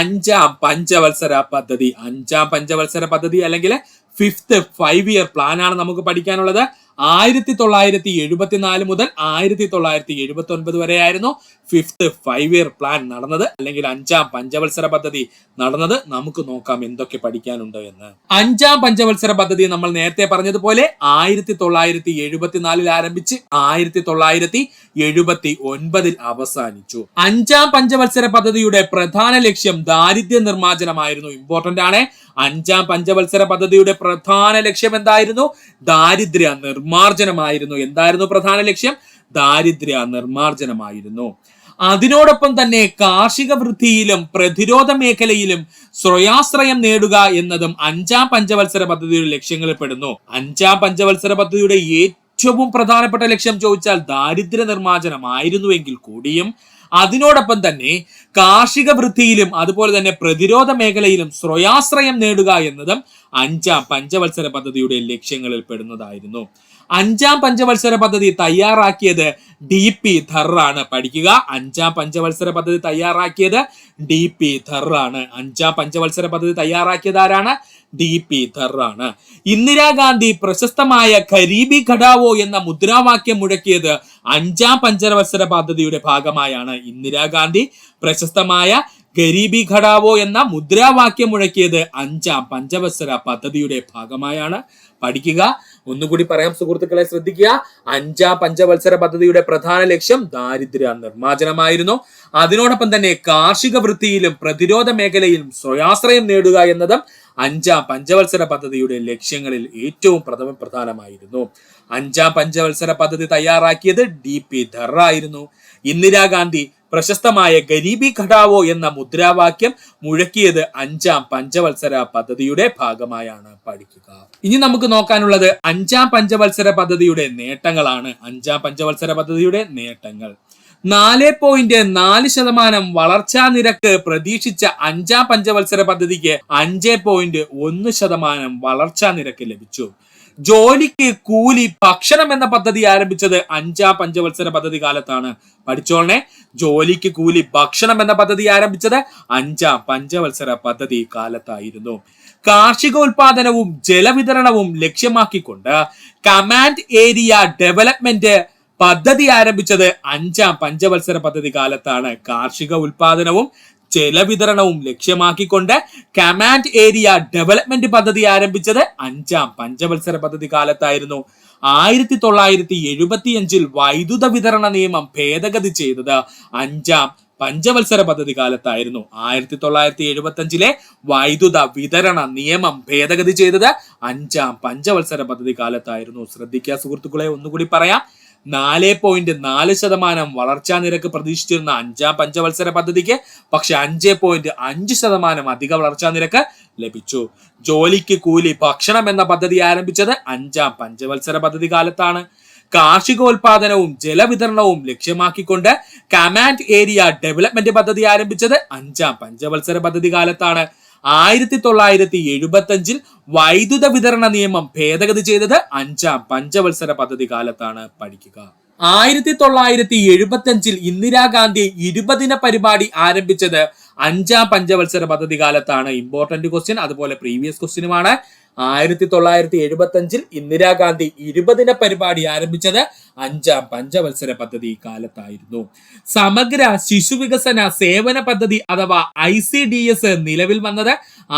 5ാം പഞ്ചവത്സര പദ്ധതി. 5ാം പഞ്ചവത്സര പദ്ധതി അല്ലെങ്കിൽ 5th 5-year പ്ലാൻ ആണ് നമുക്ക് പഠിക്കാനുള്ളത്. 1974 മുതൽ 1979 വരെയായിരുന്നു 5th 5-year പ്ലാൻ നടന്നത്, അല്ലെങ്കിൽ 5ാം പഞ്ചവത്സര പദ്ധതി നടന്നത്. നമുക്ക് നോക്കാം എന്തൊക്കെ പഠിക്കാനുണ്ട് എന്ന്. 5ാം പഞ്ചവത്സര പദ്ധതി നമ്മൾ നേരത്തെ പറഞ്ഞതുപോലെ 1974 ആരംഭിച്ച് 1979 അവസാനിച്ചു. 5ാം പഞ്ചവത്സര പദ്ധതിയുടെ പ്രധാന ലക്ഷ്യം ദാരിദ്ര്യ നിർമ്മാർജ്ജനമായിരുന്നു. ഇമ്പോർട്ടന്റ് ആണ്. 5ാം പഞ്ചവത്സര പദ്ധതിയുടെ പ്രധാന ലക്ഷ്യം എന്തായിരുന്നു? ദാരിദ്ര്യ നിർമ്മാർജ്ജനമായിരുന്നു. എന്തായിരുന്നു പ്രധാന ലക്ഷ്യം? ദാരിദ്ര്യ നിർമ്മാർജ്ജനമായിരുന്നു. അതിനോടൊപ്പം തന്നെ കാർഷിക വൃദ്ധിയിലും പ്രതിരോധ മേഖലയിലും സ്വയാശ്രയം നേടുക എന്നതും 5ാം പഞ്ചവത്സര പദ്ധതിയുടെ ലക്ഷ്യങ്ങളിൽ പെടുന്നു. 5ാം പഞ്ചവത്സര പദ്ധതിയുടെ ഏറ്റവും പ്രധാനപ്പെട്ട ലക്ഷ്യം ചോദിച്ചാൽ ദാരിദ്ര്യ നിർമ്മാർജ്ജനമായിരുന്നുവെങ്കിൽ കൂടിയും അതിനോടൊപ്പം തന്നെ കാർഷിക വൃത്തിയിലും അതുപോലെ തന്നെ പ്രതിരോധ മേഖലയിലും സ്വയാശ്രയം നേടുക എന്നതും 5ാം പഞ്ചവത്സര പദ്ധതിയുടെ ലക്ഷ്യങ്ങളിൽ പെടുന്നതായിരുന്നു. 5ാം പഞ്ചവത്സര പദ്ധതി തയ്യാറാക്കിയത് DP ധർ ആണ്. പഠിക്കുക, 5ാം പഞ്ചവത്സര പദ്ധതി തയ്യാറാക്കിയത് DP ധർ ആണ്. 5ാം പഞ്ചവത്സര പദ്ധതി തയ്യാറാക്കിയത് ആരാണ്? DP ധർ ആണ്. ഇന്ദിരാഗാന്ധി പ്രശസ്തമായ ഖരീബി ഘടാവോ എന്ന മുദ്രാവാക്യം മുഴക്കിയത് 5ാം പഞ്ചവത്സര പദ്ധതിയുടെ ഭാഗമായാണ്. ഇന്ദിരാഗാന്ധി പ്രശസ്തമായ ഗരീബി ഘടാവോ എന്ന മുദ്രാവാക്യം മുഴക്കിയത് 5ാം പഞ്ചവത്സര പദ്ധതിയുടെ ഭാഗമായാണ്. പഠിക്കുക, ഒന്നുകൂടി പറയാം സുഹൃത്തുക്കളെ, ശ്രദ്ധിക്കുക. 5ാം പഞ്ചവത്സര പദ്ധതിയുടെ പ്രധാന ലക്ഷ്യം ദാരിദ്ര്യ നിർമ്മാർജ്ജനമായിരുന്നു. അതിനോടൊപ്പം തന്നെ കാർഷിക വൃത്തിയിലും പ്രതിരോധ മേഖലയിലും സ്വയാശ്രയം നേടുക എന്നതും 5ാം പഞ്ചവത്സര പദ്ധതിയുടെ ലക്ഷ്യങ്ങളിൽ ഏറ്റവും പ്രധാനമായിരുന്നു. 5ാം പഞ്ചവത്സര പദ്ധതി തയ്യാറാക്കിയത് DP ധർ ആയിരുന്നു. ഇന്ദിരാഗാന്ധി പ്രശസ്തമായ ഗരീബി ഘടാവോ എന്ന മുദ്രാവാക്യം മുഴക്കിയത് 5ാം പഞ്ചവത്സര പദ്ധതിയുടെ ഭാഗമായാണ്. പഠിക്കുക. ഇനി നമുക്ക് നോക്കാനുള്ളത് 5ാം പഞ്ചവത്സര പദ്ധതിയുടെ നേട്ടങ്ങളാണ്. 5ാം പഞ്ചവത്സര പദ്ധതിയുടെ നേട്ടങ്ങൾ: 4.4% വളർച്ചാ നിരക്ക് പ്രതീക്ഷിച്ച 5ാം പഞ്ചവത്സര പദ്ധതിക്ക് 5.1% വളർച്ചാ നിരക്ക് ലഭിച്ചു. ജോലിക്ക് കൂലി ഭക്ഷണം എന്ന പദ്ധതി ആരംഭിച്ചത് 5ാം പഞ്ചവത്സര പദ്ധതി കാലത്താണ്. പഠിച്ചോളനെ, ജോലിക്ക് കൂലി ഭക്ഷണം എന്ന പദ്ധതി ആരംഭിച്ചത് 5ാം പഞ്ചവത്സര പദ്ധതി കാലത്തായിരുന്നു. കാർഷികോൽപാദനവും ജലവിതരണവും ലക്ഷ്യമാക്കിക്കൊണ്ട് കമാൻഡ് ഏരിയ ഡെവലപ്മെന്റ് പദ്ധതി ആരംഭിച്ചത് 5ാം പഞ്ചവത്സര പദ്ധതി കാലത്താണ്. കാർഷിക ഉൽപാദനവും ജലവിതരണവും ലക്ഷ്യമാക്കിക്കൊണ്ട് കമാൻഡ് ഏരിയ ഡെവലപ്മെന്റ് പദ്ധതി ആരംഭിച്ചത് 5ാം പഞ്ചവത്സര പദ്ധതി കാലത്തായിരുന്നു. 1975 വൈദ്യുത വിതരണ നിയമം ഭേദഗതി ചെയ്തത് 5ാം പഞ്ചവത്സര പദ്ധതി കാലത്തായിരുന്നു. 1975 വൈദ്യുത വിതരണ നിയമം ഭേദഗതി ചെയ്തത് 5ാം പഞ്ചവത്സര പദ്ധതി കാലത്തായിരുന്നു. ശ്രദ്ധിക്കുക സുഹൃത്തുക്കളെ, ഒന്നുകൂടി പറയാം. 4.4% വളർച്ചാ നിരക്ക് പ്രതീക്ഷിച്ചിരുന്ന 5ാം പഞ്ചവത്സര പദ്ധതിക്ക് പക്ഷെ 5.5% അധിക വളർച്ചാ നിരക്ക് ലഭിച്ചു. ജോലിക്ക് കൂലി ഭക്ഷണം എന്ന പദ്ധതി ആരംഭിച്ചത് 5ാം പഞ്ചവത്സര പദ്ധതി കാലത്താണ്. കാർഷികോൽപാദനവും ജലവിതരണവും ലക്ഷ്യമാക്കിക്കൊണ്ട് കമാൻഡ് ഏരിയ ഡെവലപ്മെന്റ് പദ്ധതി ആരംഭിച്ചത് 5ാം പഞ്ചവത്സര പദ്ധതി കാലത്താണ്. 1975 വൈദ്യുത വിതരണ നിയമം ഭേദഗതി ചെയ്തത് 5ാം പഞ്ചവത്സര പദ്ധതി കാലത്താണ്. പഠിക്കുക. 1975 ഇന്ദിരാഗാന്ധി 20 ദിന പരിപാടി ആരംഭിച്ചത് 5ാം പഞ്ചവത്സര പദ്ധതി കാലത്താണ്. ഇമ്പോർട്ടന്റ് ക്വസ്റ്റ്യൻ, അതുപോലെ പ്രീവിയസ് ക്വസ്റ്റ്യനുമാണ്. 1975 ഇന്ദിരാഗാന്ധി 20 ദിന പരിപാടി ആരംഭിച്ചത് 5ാം പഞ്ചവത്സര പദ്ധതി കാലത്തായിരുന്നു. സമഗ്ര ശിശു വികസന സേവന പദ്ധതി അഥവാ ICDS നിലവിൽ വന്നത്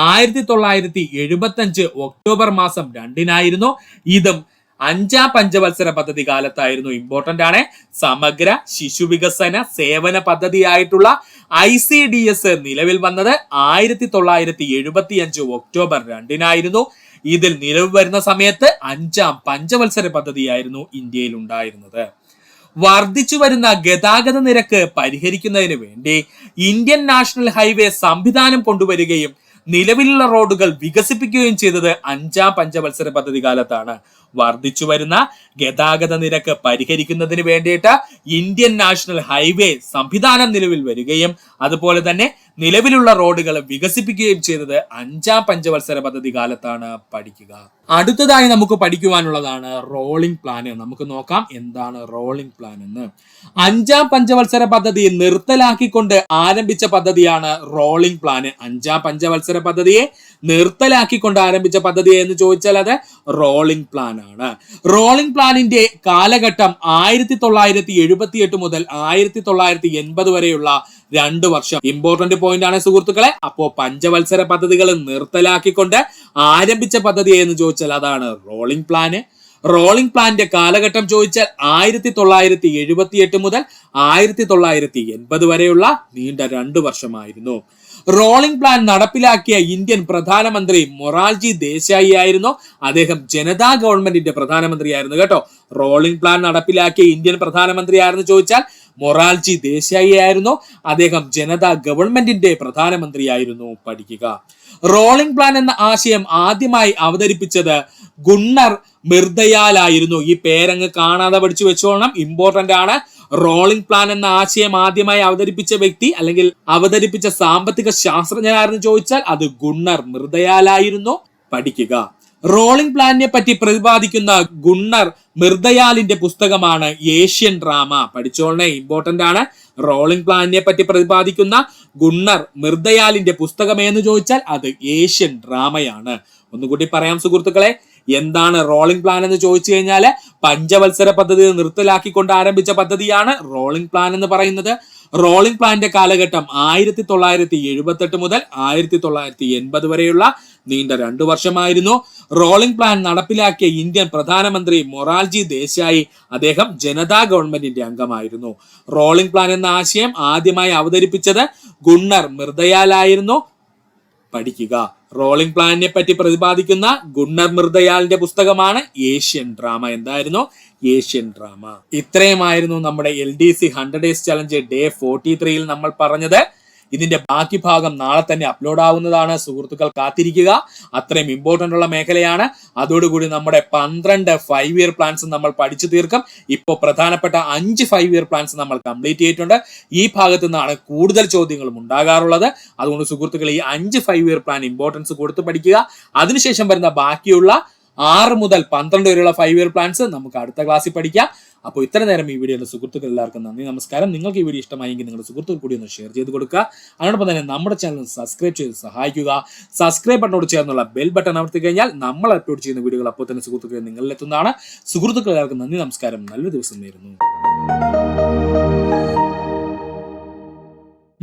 1975 ഒക്ടോബർ മാസം 2-നായിരുന്നു. ഇതും 5ാം പഞ്ചവത്സര പദ്ധതി കാലത്തായിരുന്നു. ഇമ്പോർട്ടന്റ് ആണ്. സമഗ്ര ശിശു വികസന സേവന പദ്ധതിയായിട്ടുള്ള ICDS നിലവിൽ വന്നത് 1975 ഒക്ടോബർ 2-നായിരുന്നു. ഇതിൽ നിലവിൽ വരുന്ന സമയത്ത് 5ാം പഞ്ചവത്സര പദ്ധതിയായിരുന്നു ഇന്ത്യയിൽ ഉണ്ടായിരുന്നത്. വർദ്ധിച്ചു വരുന്ന ഗതാഗത നിരക്ക് പരിഹരിക്കുന്നതിന് വേണ്ടി ഇന്ത്യൻ നാഷണൽ ഹൈവേ സംവിധാനം കൊണ്ടുവരികയും നിലവിലുള്ള റോഡുകൾ വികസിപ്പിക്കുകയും ചെയ്തത് 5ാം പഞ്ചവത്സര പദ്ധതി കാലത്താണ്. വർദ്ധിച്ചു വരുന്ന ഗതാഗത നിരക്ക് പരിഹരിക്കുന്നതിന് വേണ്ടിയിട്ട് ഇന്ത്യൻ നാഷണൽ ഹൈവേ സംവിധാനം നിലവിൽ വരികയും അതുപോലെ തന്നെ നിലവിലുള്ള റോഡുകൾ വികസിപ്പിക്കുകയും ചെയ്തത് 5ാം പഞ്ചവത്സര പദ്ധതി കാലത്താണ്. പഠിക്കുക. അടുത്തതായി നമുക്ക് പഠിക്കുവാനുള്ളതാണ് റോളിംഗ് പ്ലാൻ. നമുക്ക് നോക്കാം എന്താണ് റോളിംഗ് പ്ലാൻ എന്ന്. 5ാം പഞ്ചവത്സര പദ്ധതി നിർത്തലാക്കിക്കൊണ്ട് ആരംഭിച്ച പദ്ധതിയാണ് റോളിംഗ് പ്ലാൻ. 5ാം പഞ്ചവത്സര പദ്ധതിയെ നിർത്തലാക്കിക്കൊണ്ട് ആരംഭിച്ച പദ്ധതി എന്ന് ചോദിച്ചാൽ അത് റോളിംഗ് പ്ലാൻ ആണ്. റോളിംഗ് പ്ലാനിന്റെ കാലഘട്ടം 1978 മുതൽ 1980 വരെയുള്ള 2 വർഷം. ഇമ്പോർട്ടന്റ് പോയിന്റ് ആണ് സുഹൃത്തുക്കളെ. അപ്പോ പഞ്ചവത്സര പദ്ധതികൾ നിർത്തലാക്കിക്കൊണ്ട് ആരംഭിച്ച പദ്ധതി എന്ന് ചോദിച്ചാൽ അതാണ് റോളിംഗ് പ്ലാന്. റോളിംഗ് പ്ലാന്റെ കാലഘട്ടം ചോദിച്ചാൽ 1978 മുതൽ 1980 വരെയുള്ള നീണ്ട 2 വർഷമായിരുന്നു. റോളിംഗ് പ്ലാൻ നടപ്പിലാക്കിയ ഇന്ത്യൻ പ്രധാനമന്ത്രി മൊറാർജി ദേശായി ആയിരുന്നു. അദ്ദേഹം ജനതാ ഗവൺമെന്റിന്റെ പ്രധാനമന്ത്രിയായിരുന്നു കേട്ടോ. റോളിംഗ് പ്ലാൻ നടപ്പിലാക്കിയ ഇന്ത്യൻ പ്രധാനമന്ത്രി ആയിരുന്നു ചോദിച്ചാൽ മൊറാർജി ദേശായി ആയിരുന്നു. അദ്ദേഹം ജനതാ ഗവൺമെന്റിന്റെ പ്രധാനമന്ത്രിയായിരുന്നു. പഠിക്കുക. റോളിംഗ് പ്ലാൻ എന്ന ആശയം ആദ്യമായി അവതരിപ്പിച്ചത് ഗുണ്ണർ മിർദയാലായിരുന്നു. ഈ പേരങ്ങ് കാണാതെ പഠിച്ചു വെച്ചോളണം, ഇമ്പോർട്ടന്റ് ആണ്. റോളിംഗ് പ്ലാൻ എന്ന ആശയം ആദ്യമായി അവതരിപ്പിച്ച വ്യക്തി അല്ലെങ്കിൽ അവതരിപ്പിച്ച സാമ്പത്തിക ശാസ്ത്രജ്ഞനായിരുന്നു ചോദിച്ചാൽ അത് ഗുണ്ണർ മിർദയാലായിരുന്നു. പഠിക്കുക. റോളിംഗ് പ്ലാനിനെ പറ്റി പ്രതിപാദിക്കുന്ന ഗുണ്ണർ മിർദയാലിന്റെ പുസ്തകമാണ് ഏഷ്യൻ ഡ്രാമ. പഠിച്ചോളണേ, ഇമ്പോർട്ടന്റ് ആണ്. റോളിംഗ് പ്ലാനിനെ പറ്റി പ്രതിപാദിക്കുന്ന ഗുണ്ണർ മിർദയാലിന്റെ പുസ്തകം എന്ന് ചോദിച്ചാൽ അത് ഏഷ്യൻ ഡ്രാമയാണ്. ഒന്നുകൂടി പറയാം സുഹൃത്തുക്കളെ, എന്താണ് റോളിംഗ് പ്ലാൻ എന്ന് ചോദിച്ചു കഴിഞ്ഞാൽ പഞ്ചവത്സര പദ്ധതി നിർത്തലാക്കിക്കൊണ്ട് ആരംഭിച്ച പദ്ധതിയാണ് റോളിംഗ് പ്ലാൻ എന്ന് പറയുന്നത്. റോളിംഗ് പ്ലാനിന്റെ കാലഘട്ടം 1978 മുതൽ 1980 വരെയുള്ള നീണ്ട 2 വർഷമായിരുന്നു. റോളിംഗ് പ്ലാൻ നടപ്പിലാക്കിയ ഇന്ത്യൻ പ്രധാനമന്ത്രി മൊറാർജി ദേശായി, അദ്ദേഹം ജനതാ ഗവൺമെന്റിന്റെ അംഗമായിരുന്നു. റോളിംഗ് പ്ലാൻ എന്ന ആശയം ആദ്യമായി അവതരിപ്പിച്ചത് ഗുണ്ണർ മിർദയാലായിരുന്നു. പഠിക്കുക. റോളിംഗ് പ്ലാനിനെ പറ്റി പ്രതിപാദിക്കുന്ന ഗുണ്ണർ മിർദയാലിന്റെ പുസ്തകമാണ് ഏഷ്യൻ ഡ്രാമ. എന്തായിരുന്നു? Asian drama. ഇത്രയുമായിരുന്നു നമ്മുടെ LDC 100 Days ചലഞ്ച് ഡേ 43 നമ്മൾ പറഞ്ഞത്. ഇതിന്റെ ബാക്കി ഭാഗം നാളെ തന്നെ അപ്ലോഡ് ആവുന്നതാണ്. സുഹൃത്തുക്കൾ കാത്തിരിക്കുക. അത്രയും ഇമ്പോർട്ടന്റ് ഉള്ള മേഖലയാണ്. അതോടുകൂടി നമ്മുടെ 12 5 ഇയർ പ്ലാൻസ് നമ്മൾ പഠിച്ചു തീർക്കും. ഇപ്പോൾ പ്രധാനപ്പെട്ട 5 5 ഇയർ പ്ലാൻസ് നമ്മൾ കംപ്ലീറ്റ് ചെയ്തിട്ടുണ്ട്. ഈ ഭാഗത്തു നിന്നാണ് കൂടുതൽ ചോദ്യങ്ങളും ഉണ്ടാകാറുള്ളത്. അതുകൊണ്ട് സുഹൃത്തുക്കൾ ഈ 5 5 ഇയർ പ്ലാൻ ഇമ്പോർട്ടൻസ് കൊടുത്ത് പഠിക്കുക. അതിനുശേഷം വരുന്ന ബാക്കിയുള്ള 6 മുതൽ 12 വരെയുള്ള 5 ഇയർ പ്ലാൻസ് നമുക്ക് അടുത്ത ക്ലാസ്സിൽ പഠിക്കാം. അപ്പോൾ ഇത്ര നേരം ഈ വീഡിയോയുടെ സുഹൃത്തുക്കൾ എല്ലാവർക്കും നന്ദി, നമസ്കാരം. നിങ്ങൾക്ക് ഈ വീഡിയോ ഇഷ്ടമായെങ്കിൽ നിങ്ങളുടെ സുഹൃത്തുക്കൾ കൂടി ഒന്ന് ഷെയർ ചെയ്ത് കൊടുക്കുക. അതോടൊപ്പം തന്നെ നമ്മുടെ ചാനൽ സബ്സ്ക്രൈബ് ചെയ്ത് സഹായിക്കുക. സബ്സ്ക്രൈബ് ബട്ടണോട് ചേർന്നുള്ള ബെൽ ബട്ടൺ അമർത്തി കഴിഞ്ഞാൽ നമ്മൾ അപ്ലോഡ് ചെയ്യുന്ന വീഡിയോകൾ അപ്പോൾ തന്നെ സുഹൃത്തുക്കളെ നിങ്ങളിലെത്തുന്നതാണ്. സുഹൃത്തുക്കൾ എല്ലാവർക്കും നന്ദി, നമസ്കാരം. നല്ലൊരു ദിവസം നേരുന്നു.